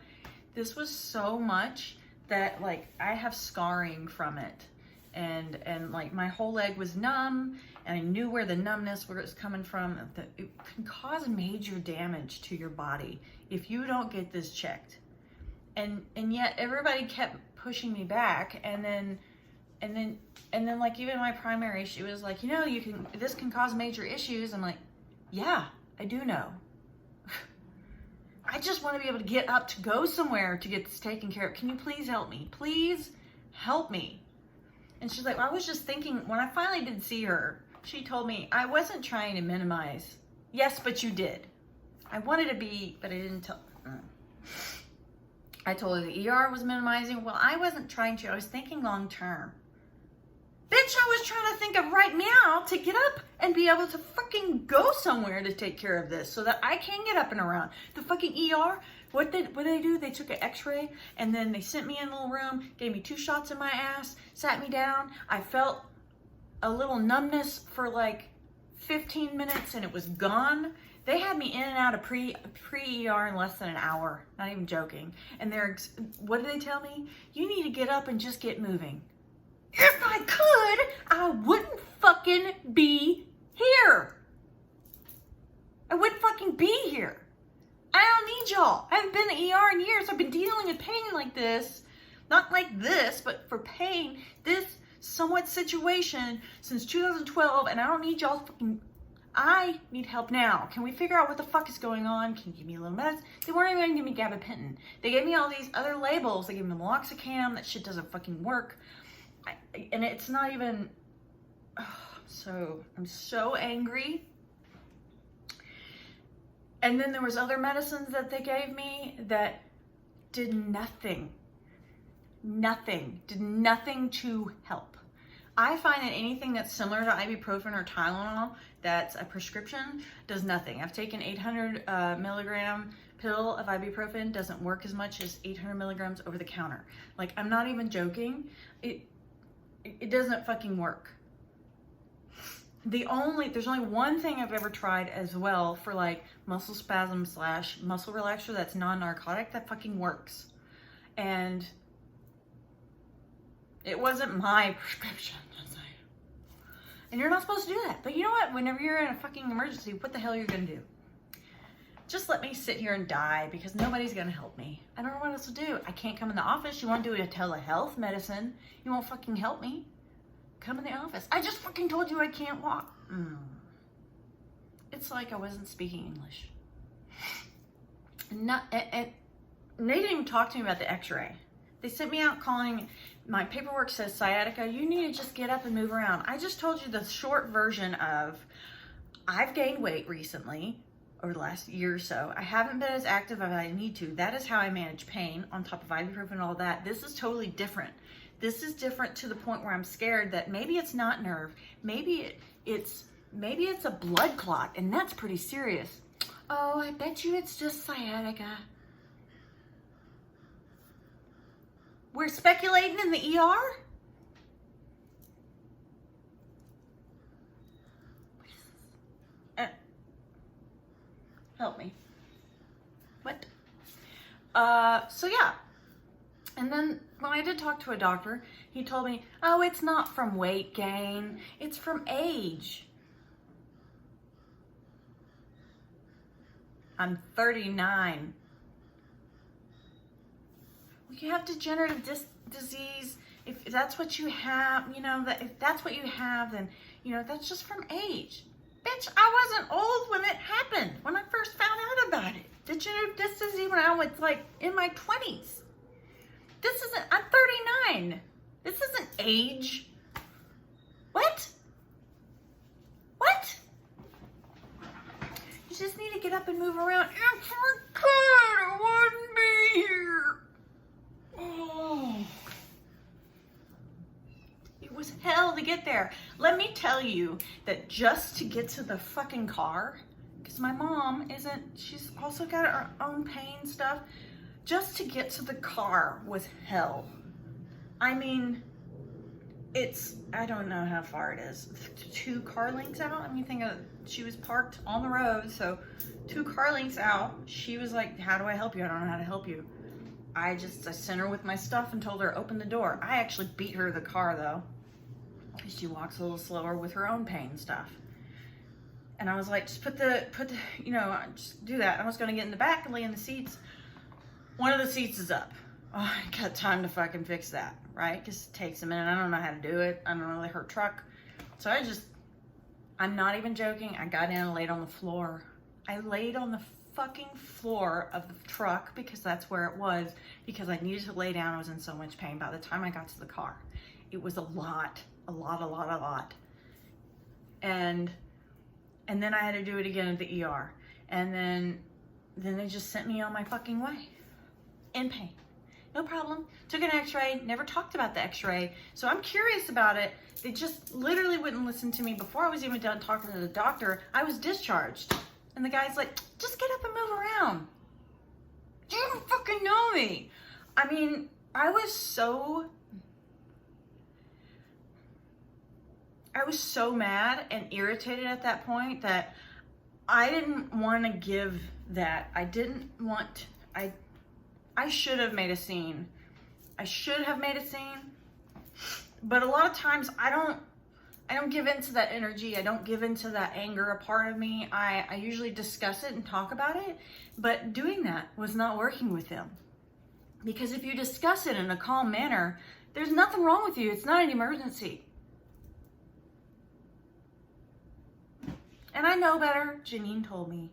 This was so much that, like, I have scarring from it. And like, my whole leg was numb, and I knew where the numbness was coming from. It can cause major damage to your body if you don't get this checked. And yet everybody kept pushing me back. And then And then like even my primary, she was like, you know, this can cause major issues. I'm like, yeah, I do know. I just want to be able to get up to go somewhere to get this taken care of. Can you please help me? Please help me. And she's like, well, I was just thinking, when I finally did see her, she told me, I wasn't trying to minimize. Yes, but you did. I wanted to be, but I didn't tell. I told her the ER was minimizing. Well, I wasn't trying to. I was thinking long term. Bitch, I was trying to think of right now to get up and be able to fucking go somewhere to take care of this so that I can get up and around. The fucking ER, what did they do? They took an x-ray and then they sent me in a little room, gave me 2 shots in my ass, sat me down. I felt a little numbness for like 15 minutes and it was gone. They had me in and out of pre-ER in less than an hour. Not even joking. And what did they tell me? You need to get up and just get moving. If I could, I wouldn't fucking be here. I wouldn't fucking be here. I don't need y'all. I haven't been to ER in years. I've been dealing with pain like this. Not like this, but for pain, this somewhat situation since 2012, and I don't need y'all fucking... I need help now. Can we figure out what the fuck is going on? Can you give me a little medicine? They weren't even gonna give me gabapentin. They gave me all these other labels. They gave me meloxicam. That shit doesn't fucking work. And it's not even... So, I'm so angry. And then there was other medicines that they gave me that did nothing. Nothing. Did nothing to help. I find that anything that's similar to ibuprofen or Tylenol that's a prescription does nothing. I've taken 800 milligram pill of ibuprofen, doesn't work as much as 800 milligrams over the counter. Like, I'm not even joking. It doesn't fucking work. There's only one thing I've ever tried as well for like muscle spasm / muscle relaxer that's non-narcotic that fucking works. And it wasn't my prescription. And you're not supposed to do that. But you know what? Whenever you're in a fucking emergency, what the hell you're gonna do? Just let me sit here and die because nobody's gonna help me. I don't know what else to do. I can't come in the office. You wanna do a telehealth medicine. You won't fucking help me. Come in the office. I just fucking told you I can't walk. It's like I wasn't speaking English. And they didn't even talk to me about the x-ray. They sent me out calling, my paperwork says sciatica, you need to just get up and move around. I just told you the short version of, I've gained weight recently, over the last year or so. I haven't been as active as I need to. That is how I manage pain, on top of ibuprofen and all that. This is totally different. This is different to the point where I'm scared that maybe it's not nerve, maybe it's a blood clot, and that's pretty serious. Oh, I bet you it's just sciatica. We're speculating in the ER? Help me. What? So yeah. And then when I did talk to a doctor, he told me, oh, it's not from weight gain. It's from age. I'm 39. You have degenerative disease. If that's what you have, if that's what you have, then, that's just from age. Bitch, I wasn't old when it happened, when I first found out about it. Degenerative disc disease when I was like in my 20s. I'm 39. This isn't age. What? What? You just need to get up and move around. If I could, I wouldn't be here. Oh. It was hell to get there. Let me tell you that just to get to the fucking car, because my mom she's also got her own pain stuff. Just to get to the car was hell. I mean, I don't know how far it is. 2 car lengths out. I mean, she was parked on the road, so 2 car lengths out. She was like, how do I help you? I don't know how to help you. I sent her with my stuff and told her open the door. I actually beat her the car though. She walks a little slower with her own pain stuff. And I was like, just just do that. I was gonna get in the back and lay in the seats. One of the seats is up. Oh, I got time to fucking fix that, right? Because it takes a minute. I don't know how to do it. I don't know her truck. So I'm not even joking. I got in and laid on the floor. I laid on the fucking floor of the truck because that's where it was, because I needed to lay down. I was in so much pain. By the time I got to the car, it was a lot. And then I had to do it again at the ER. And then they just sent me on my fucking way. In pain. No problem. Took an x-ray. Never talked about the x-ray. So I'm curious about it. They just literally wouldn't listen to me. Before I was even done talking to the doctor, I was discharged. And the guy's like, just get up and move around. You don't fucking know me. I mean, I was so mad and irritated at that point that I didn't want to give that. I should have made a scene. But a lot of times I don't give into that energy. I don't give into that anger. A part of me, I usually discuss it and talk about it, but doing that was not working with him. Because if you discuss it in a calm manner, there's nothing wrong with you. It's not an emergency. And I know better. Jeannine told me.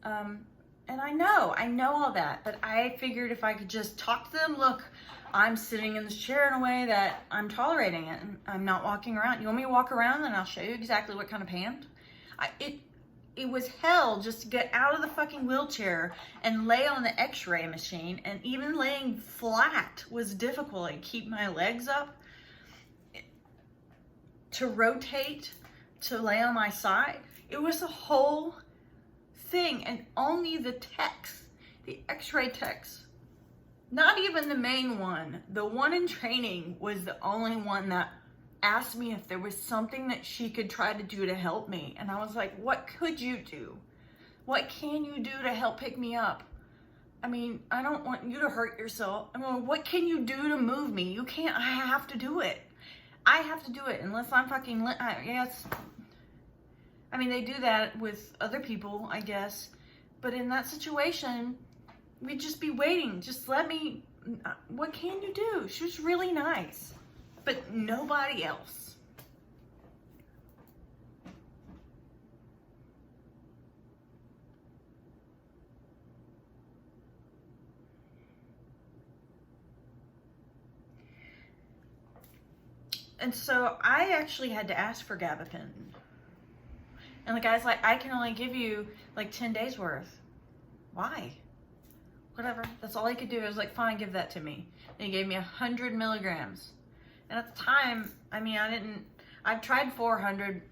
And I know all that, but I figured if I could just talk to them, look, I'm sitting in this chair in a way that I'm tolerating it, and I'm not walking around. You want me to walk around, and I'll show you exactly what kind of pain? It was hell just to get out of the fucking wheelchair and lay on the x-ray machine, and even laying flat was difficult. I keep my legs up, to rotate, to lay on my side. It was a whole thing, and only the techs, the x-ray techs, not even the main one, the one in training was the only one that asked me if there was something that she could try to do to help me. And I was like, what could you do? What can you do to help pick me up? I mean, I don't want you to hurt yourself. I mean, what can you do to move me? You can't. I have to do it. I have to do it unless I'm fucking, yes. I mean, they do that with other people, I guess. But in that situation, we'd just be waiting. Just let me, what can you do? She was really nice, but nobody else. And so I actually had to ask for gabapentin. And the guy's like, I can only give you like 10 days worth. Why? Whatever. That's all he could do. I was like, fine, give that to me. And he gave me 100 milligrams. And at the time, I mean, I've tried 400.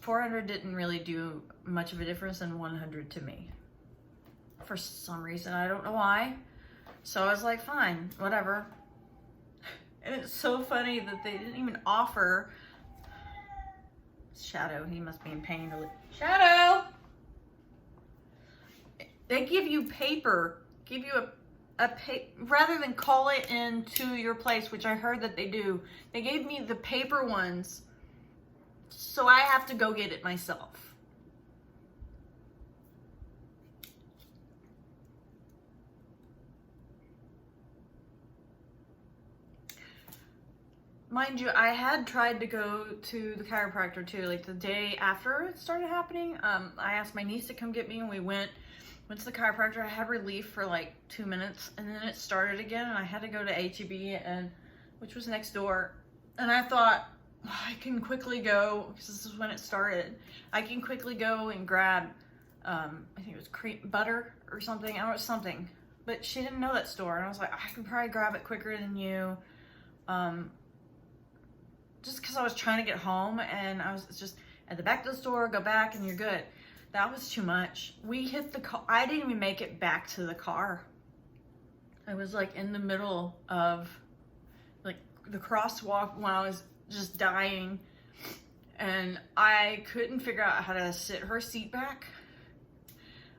400 didn't really do much of a difference than 100 to me. For some reason, I don't know why. So I was like, fine, whatever. And it's so funny that they didn't even offer. Shadow, he must be in pain. Shadow! They give you paper, give you a rather than call it into your place, which I heard that they do. They gave me the paper ones, so I have to go get it myself. Mind you, I had tried to go to the chiropractor too, like the day after it started happening. I asked my niece to come get me, and we went to the chiropractor. I had relief for like 2 minutes, and then it started again, and I had to go to HEB, which was next door. And I thought, oh, I can quickly go, because this is when it started. I can quickly go and grab, I think it was cream butter or something. I don't know, something. But she didn't know that store, and I was like, I can probably grab it quicker than you. Just because I was trying to get home, and I was just at the back of the store, go back and you're good. That was too much. We hit the car. I didn't even make it back to the car. I was like in the middle of like the crosswalk when I was just dying, and I couldn't figure out how to sit her seat back.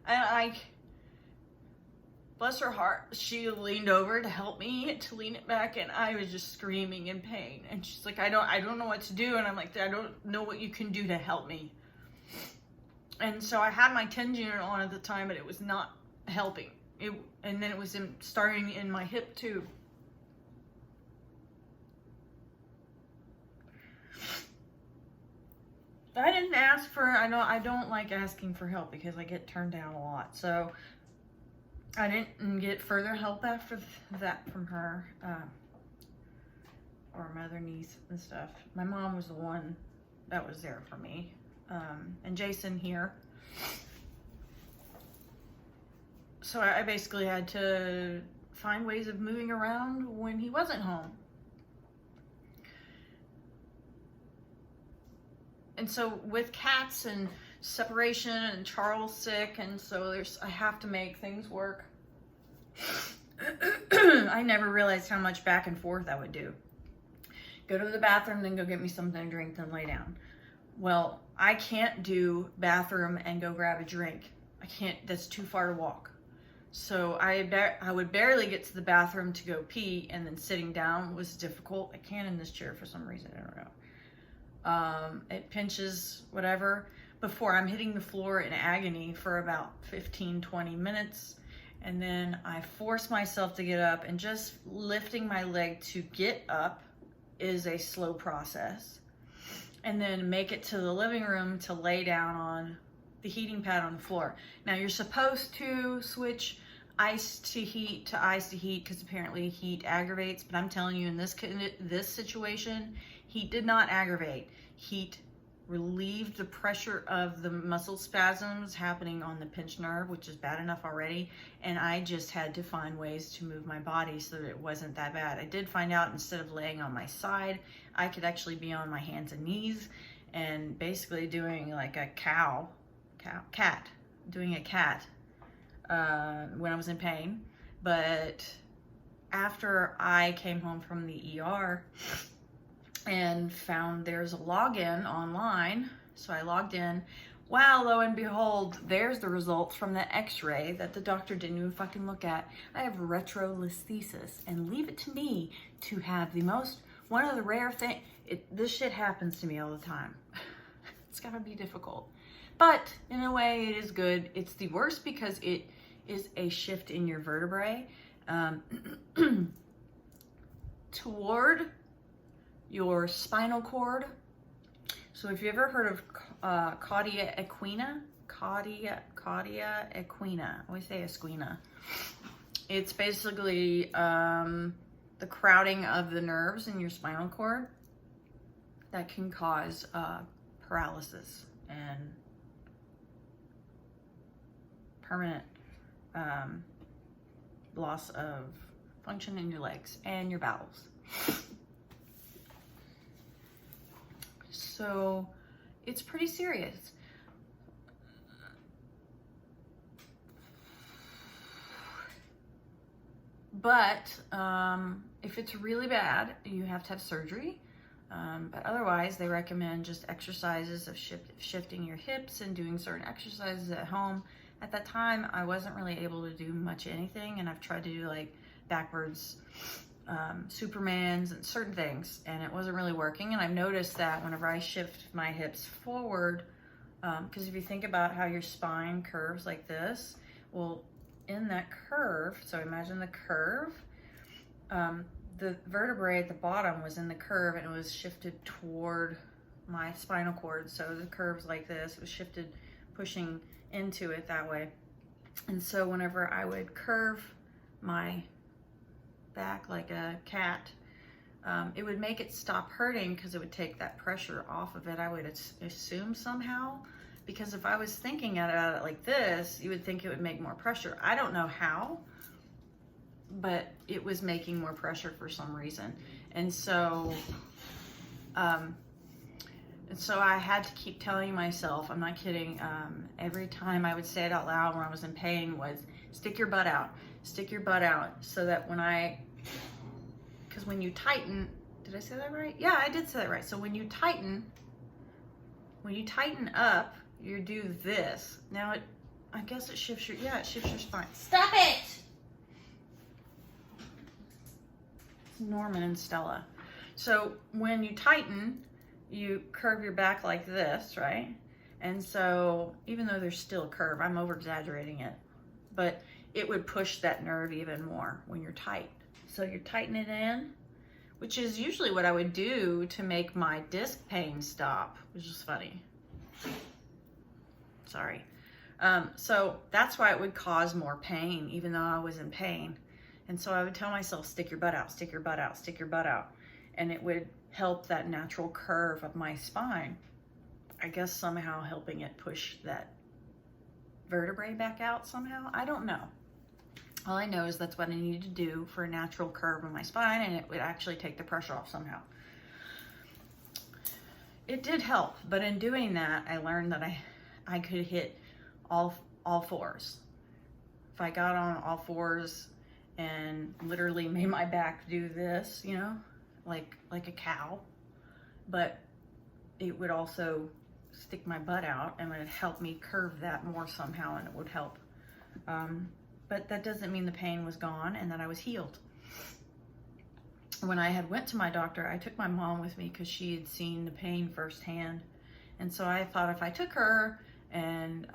And bless her heart, she leaned over to help me to lean it back, and I was just screaming in pain. And she's like, I don't know what to do. And I'm like, I don't know what you can do to help me. And so I had my 10 unit on at the time, but it was not helping. and then it was starting in my hip too. I didn't ask for, I don't like asking for help because I get turned down a lot. So I didn't get further help after that from her, or my other niece and stuff. My mom was the one that was there for me. And Jason here. So I basically had to find ways of moving around when he wasn't home. And so with cats and separation and Charles sick, and so I have to make things work. I never realized how much back and forth I would do. Go to the bathroom, then go get me something to drink, then lay down. Well, I can't do bathroom and go grab a drink. I can't, that's too far to walk. So I would barely get to the bathroom to go pee, and then sitting down was difficult. I can't in this chair for some reason, I don't know. It pinches, whatever, before I'm hitting the floor in agony for about 15-20 minutes. And then I force myself to get up, and just lifting my leg to get up is a slow process. And then make it to the living room to lay down on the heating pad on the floor. Now you're supposed to switch ice to heat to ice to heat because apparently heat aggravates, but I'm telling you, in this situation, heat did not aggravate. Heat relieved the pressure of the muscle spasms happening on the pinched nerve, which is bad enough already, and I just had to find ways to move my body so that it wasn't that bad. I did find out, instead of laying on my side, I could actually be on my hands and knees and basically doing like a cat when I was in pain. But after I came home from the ER and found there's a login online, so I logged in. Wow, lo and behold, there's the results from the x-ray that the doctor didn't even fucking look at. I have retrolisthesis, and leave it to me to have one of the rare things. This shit happens to me all the time. It's gotta be difficult. But in a way, it is good. It's the worst because it is a shift in your vertebrae toward your spinal cord. So if you ever heard of cauda equina, I always say esquina. It's basically the crowding of the nerves in your spinal cord that can cause paralysis and permanent loss of function in your legs and your bowels. So it's pretty serious. But if it's really bad, you have to have surgery. But otherwise, they recommend just exercises of shifting your hips and doing certain exercises at home. At that time, I wasn't really able to do much anything, and I've tried to do like backwards Supermans and certain things, and it wasn't really working. And I've noticed that whenever I shift my hips forward, because if you think about how your spine curves like this, well, in that curve, so imagine the curve, the vertebrae at the bottom was in the curve, and it was shifted toward my spinal cord. So the curve's like this, it was shifted, pushing into it that way. And so whenever I would curve my back like a cat, it would make it stop hurting because it would take that pressure off of it, I would assume somehow. Because if I was thinking about it like this, you would think it would make more pressure. I don't know how, but it was making more pressure for some reason. And so I had to keep telling myself, I'm not kidding, every time I would say it out loud when I was in pain was, stick your butt out, so that because when you tighten, did I say that right? Yeah, I did say that right. So when you tighten up, you do this. Now I guess it shifts your spine. Stop it! It's Norman and Stella. So when you tighten, you curve your back like this, right? And so even though there's still a curve, I'm over exaggerating it, but it would push that nerve even more when you're tight. So you're tightening it in, which is usually what I would do to make my disc pain stop, which is funny. Sorry. So that's why it would cause more pain, even though I was in pain. And so I would tell myself, stick your butt out, stick your butt out, stick your butt out. And it would help that natural curve of my spine. I guess somehow helping it push that vertebrae back out somehow. I don't know. All I know is that's what I needed to do for a natural curve in my spine, and it would actually take the pressure off somehow. It did help, but in doing that, I learned that I could hit all fours. If I got on all fours and literally made my back do this, you know, like a cow, but it would also stick my butt out and it would help me curve that more somehow, and it would help. But that doesn't mean the pain was gone and that I was healed. When I had went to my doctor, I took my mom with me because she had seen the pain firsthand. And so I thought if I took her and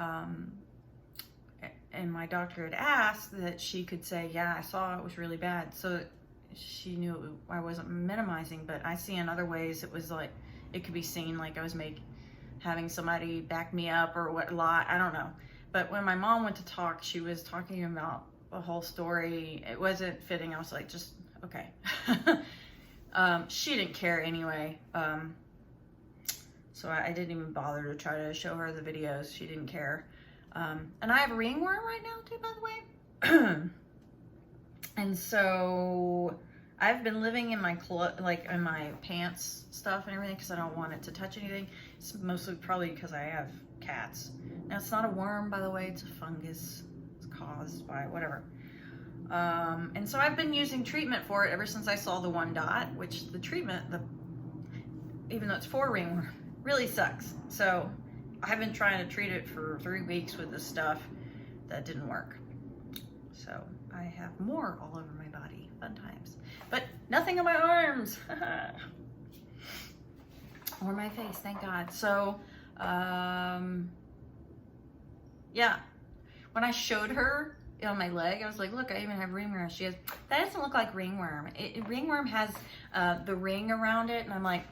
my doctor had asked, that she could say, yeah, I saw it was really bad. So she knew I wasn't minimizing, but I see in other ways it was like, it could be seen like I was having somebody back me up or what, I don't know. But when my mom went to talk, she was talking about the whole story. It wasn't fitting. I was like, just, okay. She didn't care anyway. So I didn't even bother to try to show her the videos. She didn't care. And I have a ringworm right now too, by the way. And so I've been living in my in my pants stuff and everything because I don't want it to touch anything. It's mostly probably because I have cats. Now it's not a worm, by the way, it's a fungus. It's caused by whatever. And so I've been using treatment for it ever since I saw the 1 dot, which the treatment, even though it's for ringworm, really sucks. So I've been trying to treat it for 3 weeks with this stuff. That didn't work. So I have more all over my body. Fun times. But nothing on my arms. Or my face, thank God. So, yeah. When I showed her on my leg, I was like, look, I even have ringworm. She goes, that doesn't look like ringworm. Ringworm has the ring around it. And I'm like,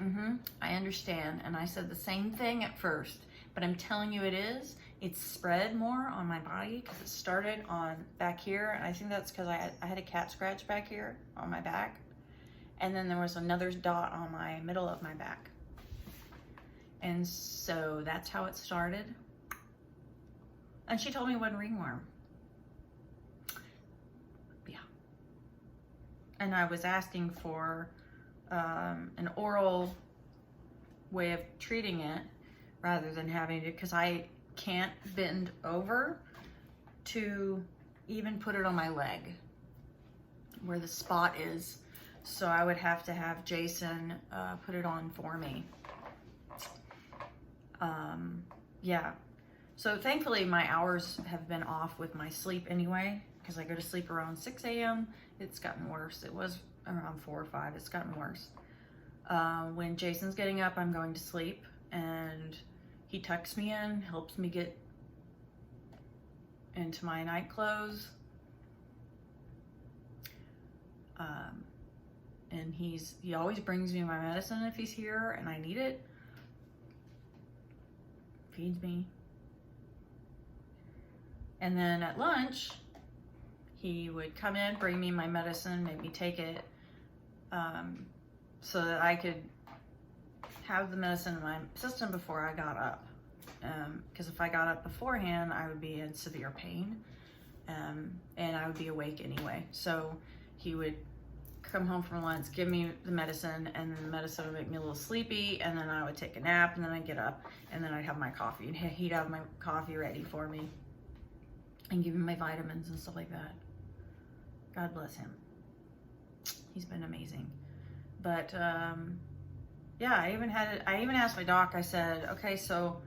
I understand. And I said the same thing at first. But I'm telling you it is. It's spread more on my body because it started on back here. And I think that's because I had a cat scratch back here on my back. And then there was another dot on my middle of my back. And so that's how it started. And she told me it wasn't ringworm. Yeah. And I was asking for an oral way of treating it rather than having to, because I can't bend over to even put it on my leg where the spot is. So I would have to have Jason put it on for me. Yeah. So thankfully my hours have been off with my sleep anyway, because I go to sleep around 6 a.m. It's gotten worse. It was around 4 or 5. It's gotten worse. When Jason's getting up, I'm going to sleep, and he tucks me in, helps me get into my night clothes. And he always brings me my medicine if he's here and I need it. Feeds me. And then at lunch, he would come in, bring me my medicine, make me take it, so that I could have the medicine in my system before I got up. Because if I got up beforehand, I would be in severe pain, and I would be awake anyway. So he would come home from lunch, give me the medicine, and then the medicine would make me a little sleepy, and then I would take a nap, and then I'd get up, and then I'd have my coffee, and he'd have my coffee ready for me, and give me my vitamins and stuff like that. God bless him. He's been amazing. But yeah, I even asked my doc, I said, okay, so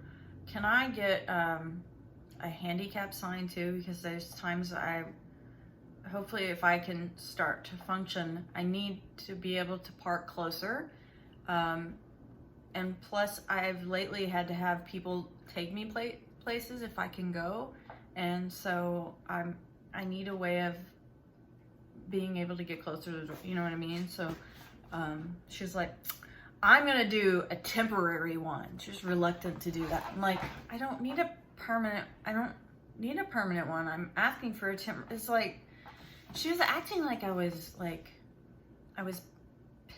can I get a handicap sign too? Because there's times hopefully if I can start to function, I need to be able to park closer. And plus I've lately had to have people take me places if I can go. And so I I need a way of being able to get closer to the door, you know what I mean? So she's like, I'm gonna do a temporary one. She's reluctant to do that. I'm like, I don't need a permanent one. I'm asking for a it's like, she was acting like I was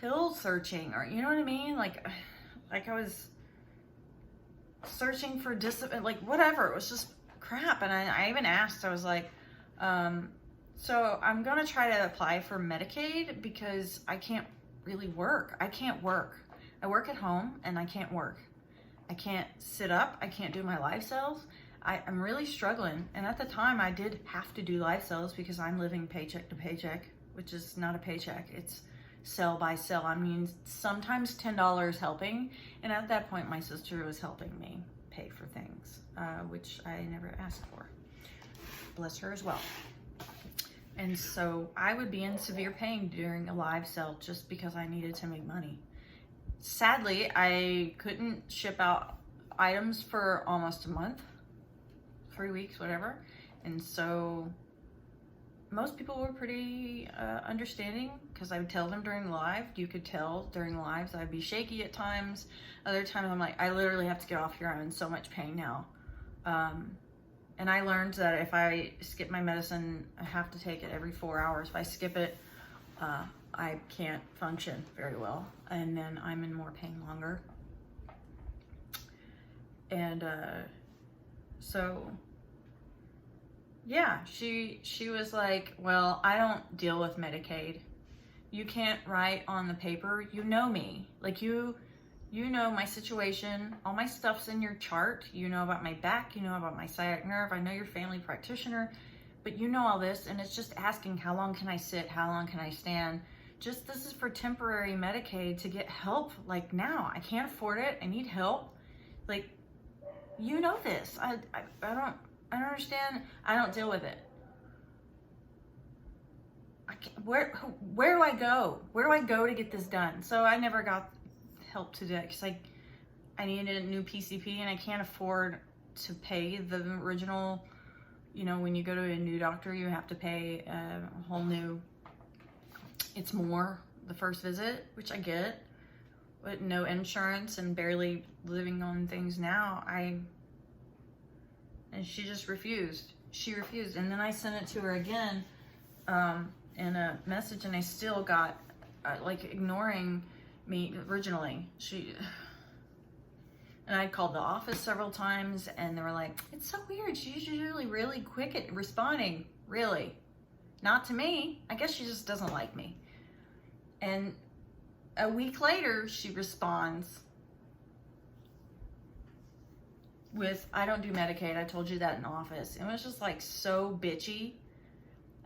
pill searching, or you know what I mean? Like I was searching for like whatever. It was just crap. And I even asked, I was like, so I'm gonna try to apply for Medicaid because I can't really work. I can't work. I work at home and I can't work. I can't sit up. I can't do my live cells. I'm really struggling. And at the time I did have to do live cells because I'm living paycheck to paycheck, which is not a paycheck. It's cell by cell. I mean, sometimes $10 helping. And at that point, my sister was helping me pay for things, which I never asked for. Bless her as well. And so I would be in severe pain during a live cell just because I needed to make money. Sadly, I couldn't ship out items for almost a month, 3 weeks, whatever. And so most people were pretty understanding because I would tell them during the live. You could tell during the lives I'd be shaky at times. Other times I'm like, I literally have to get off here. I'm in so much pain now. And I learned that if I skip my medicine, I have to take it every 4 hours. If I skip it, I can't function very well. And then I'm in more pain longer. And so, yeah, she was like, well, I don't deal with Medicaid. You can't write on the paper. You know me. Like you know my situation. All my stuff's in your chart. You know about my back. You know about my sciatic nerve. I know you're family practitioner. But you know all this, and it's just asking, how long can I sit? How long can I stand? Just, this is for temporary Medicaid to get help, like now. I can't afford it. I need help. Like, you know this. I don't understand. I don't deal with it. Where do I go? Where do I go to get this done? So I never got help to do it because I needed a new PCP and I can't afford to pay the original. You know, when you go to a new doctor, you have to pay a whole new, it's more the first visit, which I get, but no insurance and barely living on things now. And she just refused. She refused. And then I sent it to her again in a message, and I still got like ignoring me originally. And I called the office several times and they were like, it's so weird. She's usually really quick at responding. Really? Not to me. I guess she just doesn't like me. And a week later, she responds with, I don't do Medicaid. I told you that in office. It was just like so bitchy.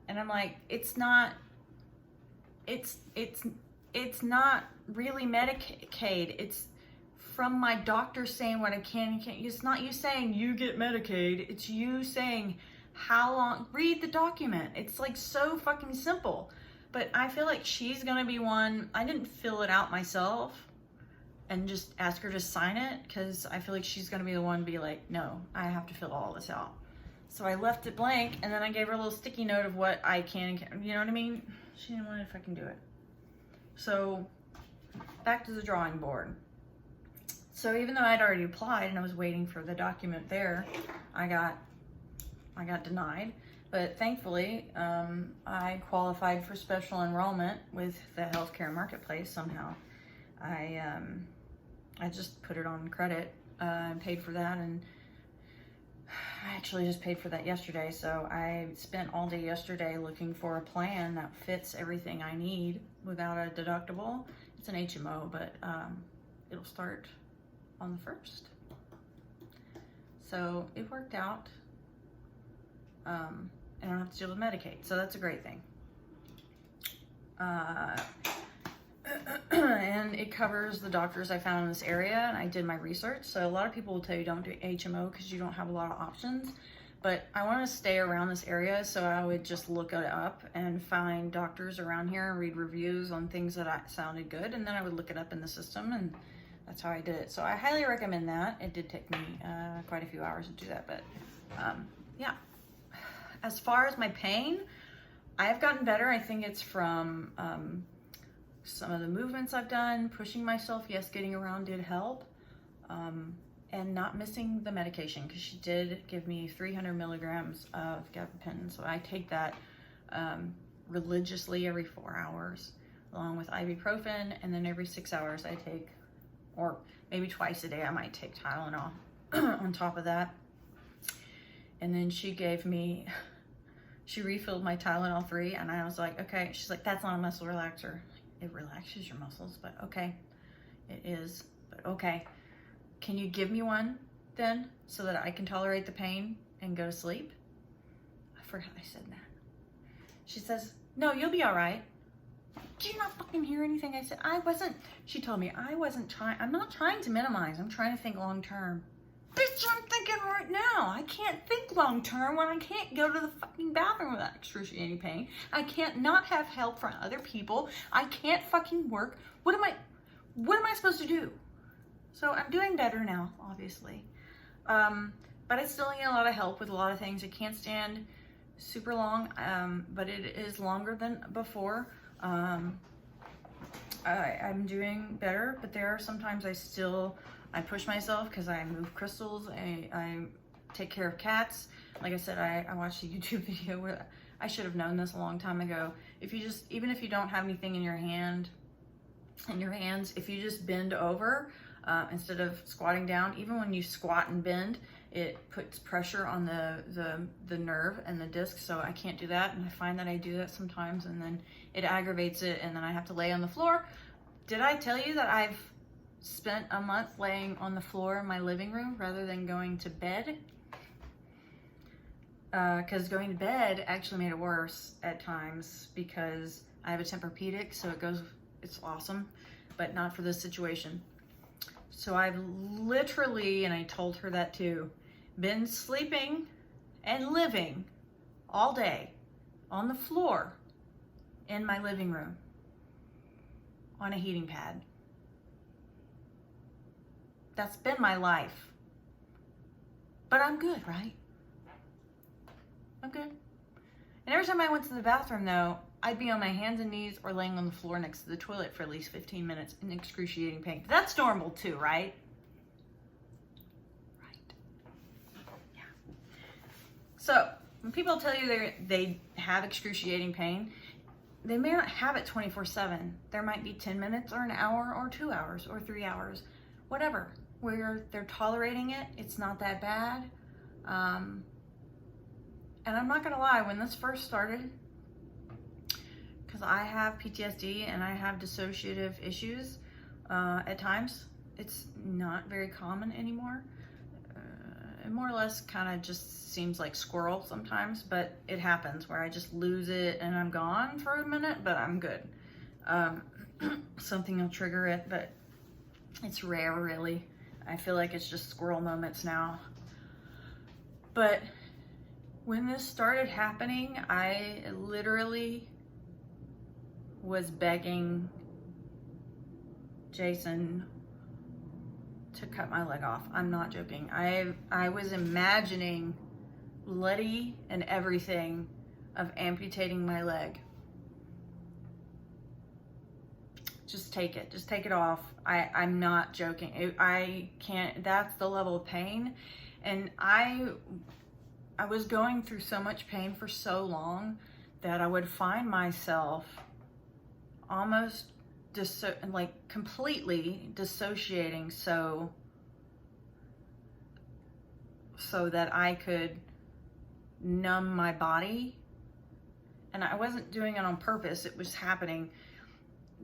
And I'm like, it's not really Medicaid. It's from my doctor saying what I can and can't. It's not you saying you get Medicaid. It's you saying how long. Read the document. It's like so fucking simple. But I feel like she's gonna be one. I didn't fill it out myself and just ask her to sign it because I feel like she's gonna be the one to be like, no, I have to fill all this out. So I left it blank and then I gave her a little sticky note of what I can and can't. You know what I mean? She didn't want to fucking do it. So back to the drawing board. So even though I'd already applied and I was waiting for the document there, I got denied. But thankfully, I qualified for special enrollment with the healthcare marketplace somehow. I just put it on credit and paid for that, and I actually just paid for that yesterday. So I spent all day yesterday looking for a plan that fits everything I need without a deductible. It's an HMO, but it'll start on the 1st. So it worked out. I don't have to deal with Medicaid, so that's a great thing. And it covers the doctors I found in this area, and I did my research. So a lot of people will tell you don't do HMO because you don't have a lot of options. But I want to stay around this area, so I would just look it up and find doctors around here and read reviews on things that sounded good, and then I would look it up in the system, and that's how I did it. So I highly recommend that. It did take me quite a few hours to do that, but yeah. as far as my pain, I have gotten better. I think it's from some of the movements I've done, pushing myself. Yes, getting around did help. And not missing the medication, because she did give me 300 milligrams of gabapentin. So I take that religiously every 4 hours, along with ibuprofen, and then every 6 hours I take, or maybe twice a day, I might take Tylenol on top of that. And then she refilled my Tylenol 3, and I was like, okay. She's like, that's not a muscle relaxer. It relaxes your muscles, but okay. It is, but okay. Can you give me one then, so that I can tolerate the pain and go to sleep? I forgot I said that. She says, no, you'll be all right. Did you not fucking hear anything I said? She told me, I'm not trying to minimize. I'm trying to think long term. Bitch, I'm thinking right now. I can't think long term when I can't go to the fucking bathroom without excruciating pain. I can't not have help from other people. I can't fucking work. What am I supposed to do? So I'm doing better now, obviously. But I still need a lot of help with a lot of things. I can't stand super long, but it is longer than before. I'm doing better, but there are sometimes I push myself because I move crystals. I take care of cats. Like I said, I watched a YouTube video where I should have known this a long time ago. Even if you don't have anything in your hands, if you just bend over, instead of squatting down, even when you squat and bend, it puts pressure on the nerve and the disc, so I can't do that, and I find that I do that sometimes, and then it aggravates it, and then I have to lay on the floor. Did I tell you that I've spent a month laying on the floor in my living room rather than going to bed? Because going to bed actually made it worse at times, because I have a Tempur-Pedic, so it's awesome, but not for this situation. So I've literally, and I told her that too, been sleeping and living all day on the floor in my living room on a heating pad. That's been my life. But I'm good, right? I'm good. And every time I went to the bathroom, though, I'd be on my hands and knees or laying on the floor next to the toilet for at least 15 minutes in excruciating pain. That's normal too, right? Right. Yeah. So when people tell you they have excruciating pain, they may not have it 24/7. There might be 10 minutes or an hour or 2 hours or 3 hours, whatever, where they're tolerating it. It's not that bad. And I'm not gonna lie, when this first started, because I have PTSD and I have dissociative issues at times, it's not very common anymore. It more or less kind of just seems like squirrel sometimes, but it happens where I just lose it and I'm gone for a minute, but I'm good. Something will trigger it, but it's rare, really. I feel like it's just squirrel moments now. But when this started happening, I literally was begging Jason to cut my leg off. I'm not joking. I was imagining Letty and everything of amputating my leg. Just take it off. I'm not joking. I can't, that's the level of pain. And I was going through so much pain for so long that I would find myself almost completely dissociating so that I could numb my body. And I wasn't doing it on purpose, it was happening.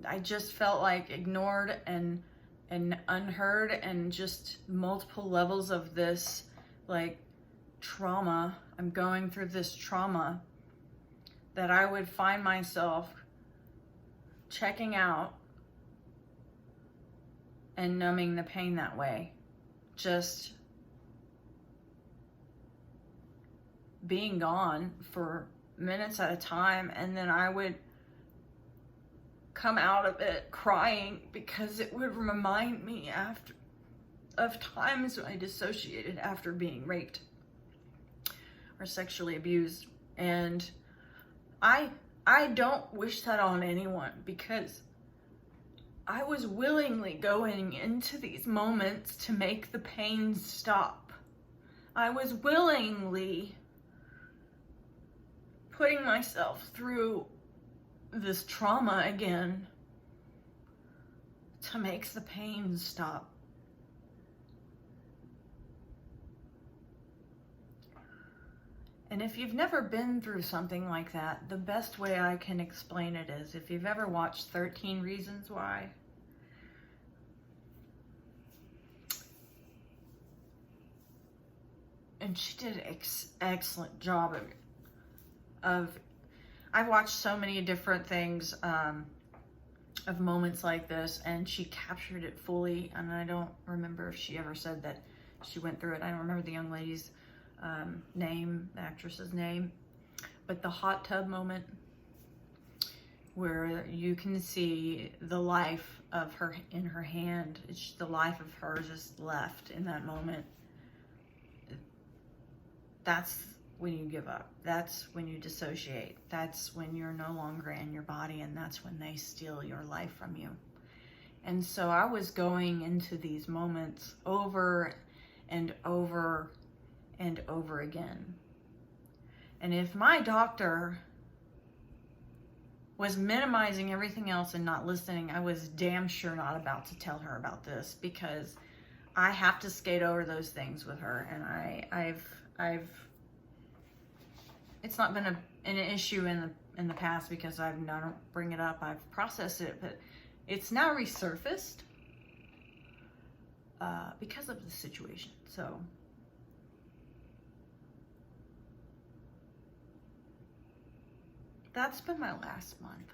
I just felt like ignored and unheard, and just multiple levels of this trauma. I'm going through this trauma that I would find myself checking out and numbing the pain that way. Just being gone for minutes at a time, and then I would come out of it crying because it would remind me of times when I dissociated after being raped or sexually abused And I don't wish that on anyone, because I was willingly going into these moments to make the pain stop. I was willingly putting myself through this trauma again to make the pain stop. And if you've never been through something like that, the best way I can explain it is, if you've ever watched 13 Reasons Why, and she did an excellent job of I've watched so many different things of moments like this, and she captured it fully. And I don't remember if she ever said that she went through it. I don't remember the young lady's name, the actress's name, but the hot tub moment where you can see the life of her in her hand. It's the life of her just left in that moment. That's when you give up. That's when you dissociate. That's when you're no longer in your body, and that's when they steal your life from you. And so I was going into these moments over and over and over again. And if my doctor was minimizing everything else and not listening, I was damn sure not about to tell her about this, because I have to skate over those things with her. And I've it's not been an issue in the past, because I don't bring it up. I've processed it, but it's now resurfaced because of the situation. So that's been my last month.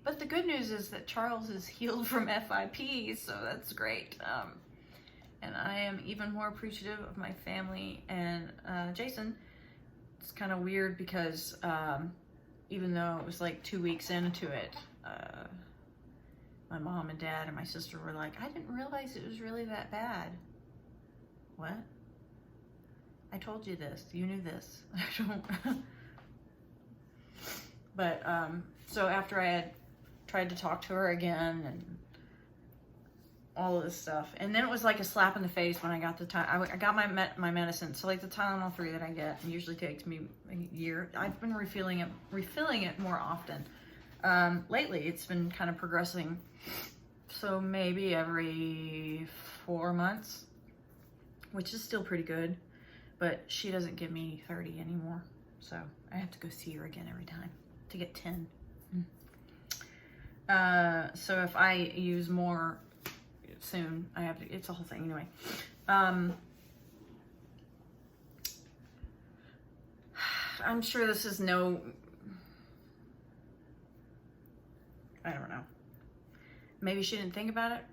But the good news is that Charles is healed from FIP, so that's great. And I am even more appreciative of my family and Jason. It's kind of weird because even though it was like 2 weeks into it, my mom and dad and my sister were like, I didn't realize it was really that bad. What? I told you this. You knew this. I don't. But so after I had tried to talk to her again and all of this stuff, and then it was like a slap in the face when I got the time. I got my medicine. So like the Tylenol 3 that I get, it usually takes me a year. I've been refilling it more often. Lately, it's been kind of progressing. So maybe every 4 months, which is still pretty good. But she doesn't give me 30 anymore. So I have to go see her again every time to get 10. So if I use more soon, I have to, it's a whole thing anyway. I'm sure this is no, I don't know. Maybe she didn't think about it,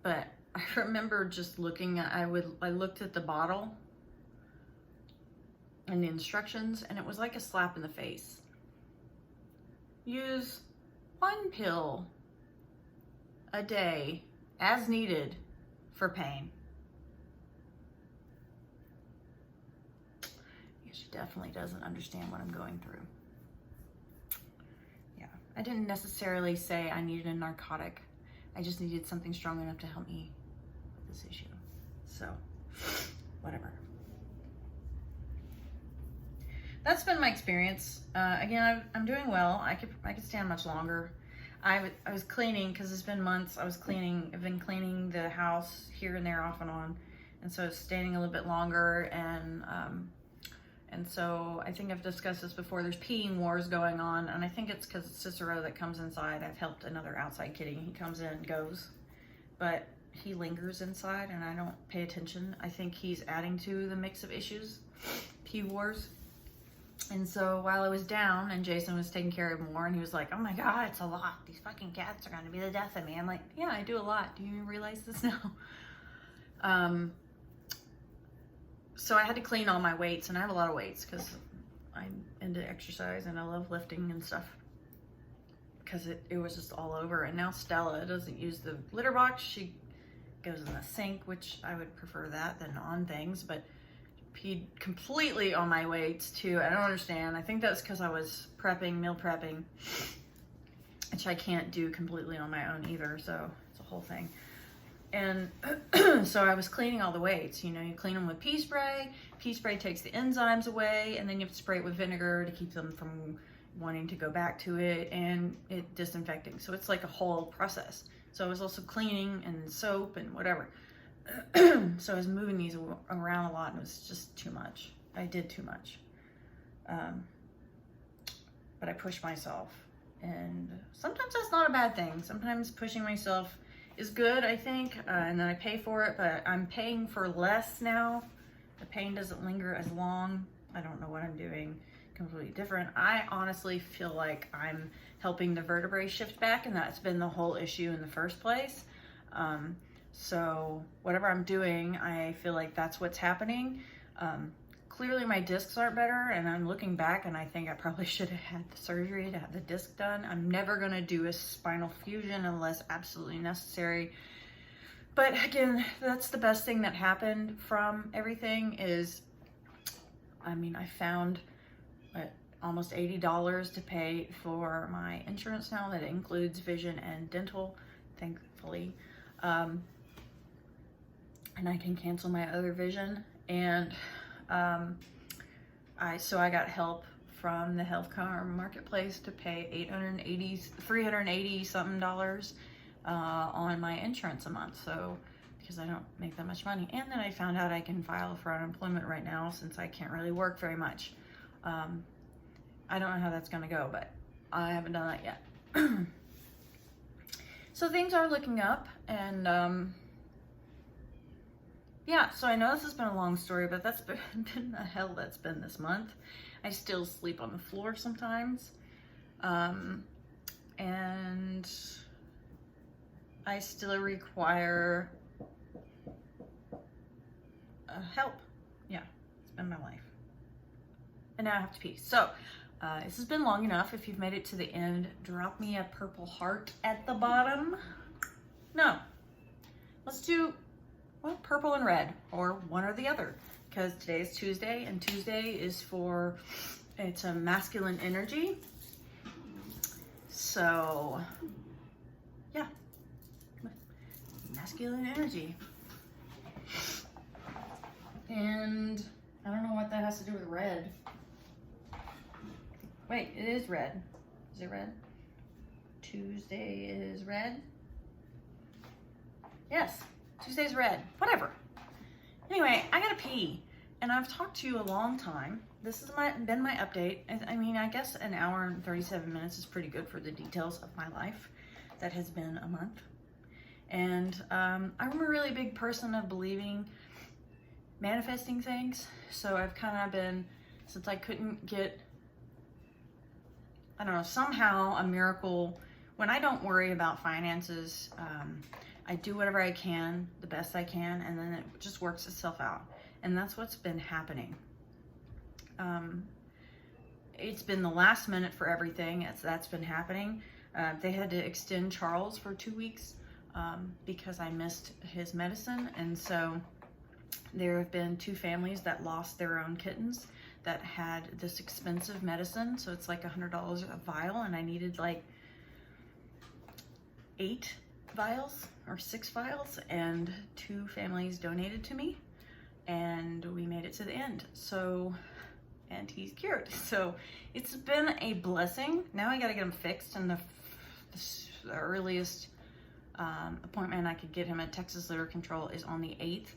but I remember just looking at, I looked at the bottle and the instructions, and it was like a slap in the face. Use 1 pill a day as needed for pain. Yeah, she definitely doesn't understand what I'm going through. Yeah, I didn't necessarily say I needed a narcotic. I just needed something strong enough to help me with this issue. So, whatever. That's been my experience. Again, I'm doing well. I could stand much longer. I was cleaning, because it's been months. I've been cleaning the house here and there off and on, and so it's standing a little bit longer. And so I think I've discussed this before. There's peeing wars going on, and I think it's because Cicero that comes inside. I've helped another outside kitty. He comes in and goes, but he lingers inside, and I don't pay attention. I think he's adding to the mix of issues, pee wars. And so while I was down and Jason was taking care of more, and he was like, oh my God, it's a lot. These fucking cats are going to be the death of me. I'm like, yeah, I do a lot. Do you realize this now? So I had to clean all my weights, and I have a lot of weights because I'm into exercise and I love lifting and stuff, because it was just all over. And now Stella doesn't use the litter box. She goes in the sink, which I would prefer that than on things, but peed completely on my weights too. I don't understand. I think that's because I was prepping, meal prepping, which I can't do completely on my own either, so it's a whole thing. And so I was cleaning all the weights. You know, you clean them with pea spray. Pea spray takes the enzymes away, and then you have to spray it with vinegar to keep them from wanting to go back to it, and it disinfecting. So it's like a whole process. So I was also cleaning and soap and whatever. So I was moving these around a lot, and it was just too much. I did too much. But I pushed myself, and sometimes that's not a bad thing. Sometimes pushing myself is good, I think, and then I pay for it, but I'm paying for less now. The pain doesn't linger as long. I don't know what I'm doing completely different. I honestly feel like I'm helping the vertebrae shift back, and that's been the whole issue in the first place. So whatever I'm doing, I feel like that's what's happening. Clearly my discs aren't better, and I'm looking back and I think I probably should have had the surgery to have the disc done. I'm never gonna do a spinal fusion unless absolutely necessary. But again, that's the best thing that happened from everything is, I mean, I found almost $80 to pay for my insurance now. That includes vision and dental, thankfully. And I can cancel my other vision. And so I got help from the healthcare marketplace to pay $380 something on my insurance a month. So because I don't make that much money. And then I found out I can file for unemployment right now since I can't really work very much. I don't know how that's gonna go, but I haven't done that yet. So things are looking up, and yeah, so I know this has been a long story, but that's been the hell that's been this month. I still sleep on the floor sometimes, and I still require help. Yeah, it's been my life. And now I have to pee. So this has been long enough. If you've made it to the end, drop me a purple heart at the bottom. No, let's do purple and red, or one or the other, because today is Tuesday, and Tuesday is for, it's a masculine energy. So yeah, masculine energy. And I don't know what that has to do with red. Wait, it is red. Is it red? Tuesday is red? Yes, Tuesday's red. Whatever. Anyway, I gotta pee. And I've talked to you a long time. This has been my update. I mean, I guess an hour and 37 minutes is pretty good for the details of my life. That has been a month. And I'm a really big person of believing, manifesting things. So I've kind of been, since I couldn't get, I don't know, somehow a miracle. When I don't worry about finances, I do whatever I can, the best I can, and then it just works itself out. And that's what's been happening. It's been the last minute for everything. That's been happening. They had to extend Charles for 2 weeks because I missed his medicine. And so there have been 2 families that lost their own kittens that had this expensive medicine. So it's like $100 a vial, and I needed like 8 vials or 6 vials, and 2 families donated to me, and we made it to the end. So, and he's cured. So it's been a blessing. Now I got to get him fixed, and the earliest appointment I could get him at Texas Litter Control is on the 8th,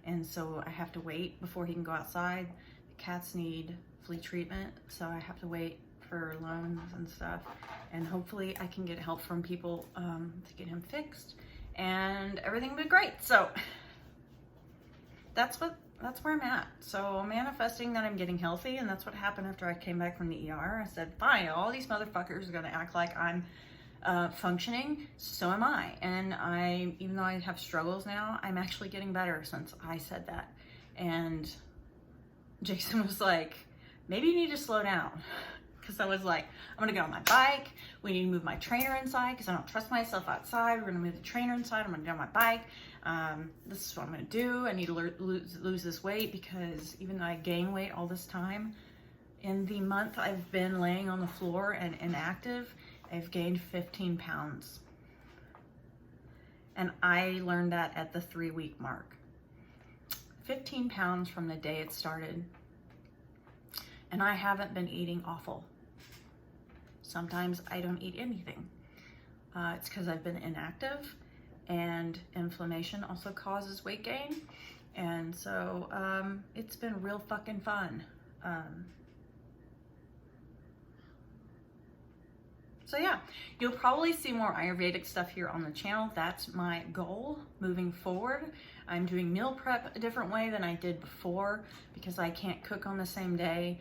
and so I have to wait before he can go outside. The cats need flea treatment, so I have to wait for loans and stuff, and hopefully I can get help from people to get him fixed, and everything will be great. So that's where I'm at. So I'm manifesting that I'm getting healthy, and that's what happened after I came back from the ER. I said, fine, all these motherfuckers are gonna act like I'm functioning, so am I. And even though I have struggles now, I'm actually getting better since I said that. And Jason was like, maybe you need to slow down, because I was like, I'm gonna get on my bike. We need to move my trainer inside because I don't trust myself outside. We're gonna move the trainer inside. I'm gonna get on my bike. This is what I'm gonna do. I need to lose this weight because even though I gain weight all this time, in the month I've been laying on the floor and inactive, I've gained 15 pounds. And I learned that at the 3-week mark. 15 pounds from the day it started. And I haven't been eating awful. Sometimes I don't eat anything. It's because I've been inactive, and inflammation also causes weight gain. And so it's been real fucking fun. So yeah, you'll probably see more Ayurvedic stuff here on the channel. That's my goal moving forward. I'm doing meal prep a different way than I did before because I can't cook on the same day.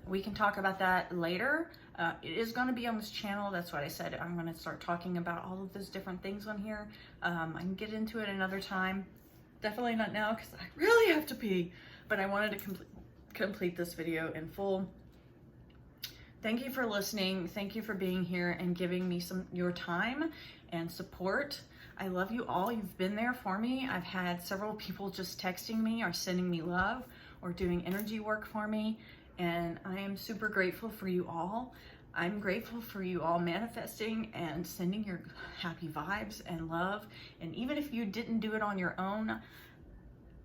We can talk about that later. It is going to be on this channel. That's what I said. I'm going to start talking about all of those different things on here. I can get into it another time. Definitely not now because I really have to pee. But I wanted to complete this video in full. Thank you for listening. Thank you for being here and giving me your time and support. I love you all. You've been there for me. I've had several people just texting me or sending me love or doing energy work for me. And I am super grateful for you all. I'm grateful for you all manifesting and sending your happy vibes and love. And even if you didn't do it on your own,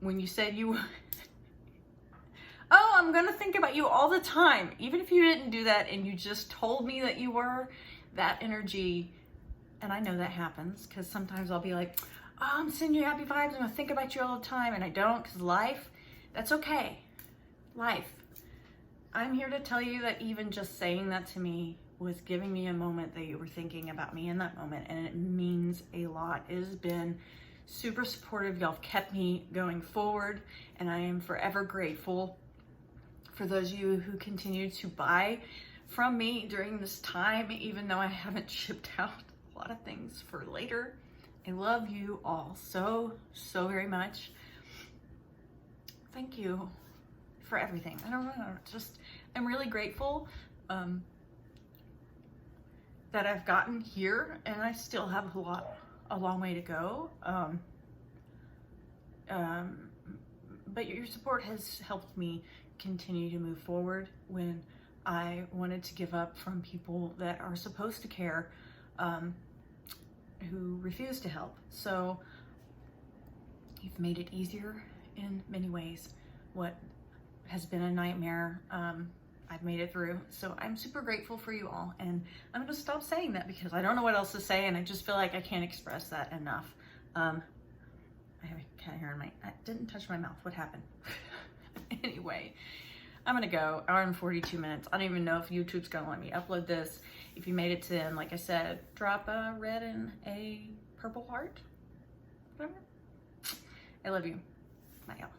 when you said you oh, I'm gonna think about you all the time. Even if you didn't do that and you just told me that you were, that energy, and I know that happens because sometimes I'll be like, oh, I'm sending you happy vibes, I'm gonna think about you all the time, and I don't because life, that's okay. Life. I'm here to tell you that even just saying that to me was giving me a moment that you were thinking about me in that moment, and it means a lot. It has been super supportive. Y'all have kept me going forward, and I am forever grateful for those of you who continue to buy from me during this time, even though I haven't shipped out a lot of things for later. I love you all so very much. Thank you for everything. I don't know, I'm really grateful that I've gotten here, and I still have a long way to go. But your support has helped me continue to move forward when I wanted to give up from people that are supposed to care, who refuse to help. So you've made it easier in many ways. What has been a nightmare, I've made it through. So I'm super grateful for you all, and I'm gonna stop saying that because I don't know what else to say, and I just feel like I can't express that enough. I have a cat hair in I didn't touch my mouth. What happened? Anyway, I'm gonna go. Hour and 42 minutes. I don't even know if YouTube's gonna let me upload this. If you made it to the end, like I said, drop a red and a purple heart. Whatever. I love you. Bye, y'all.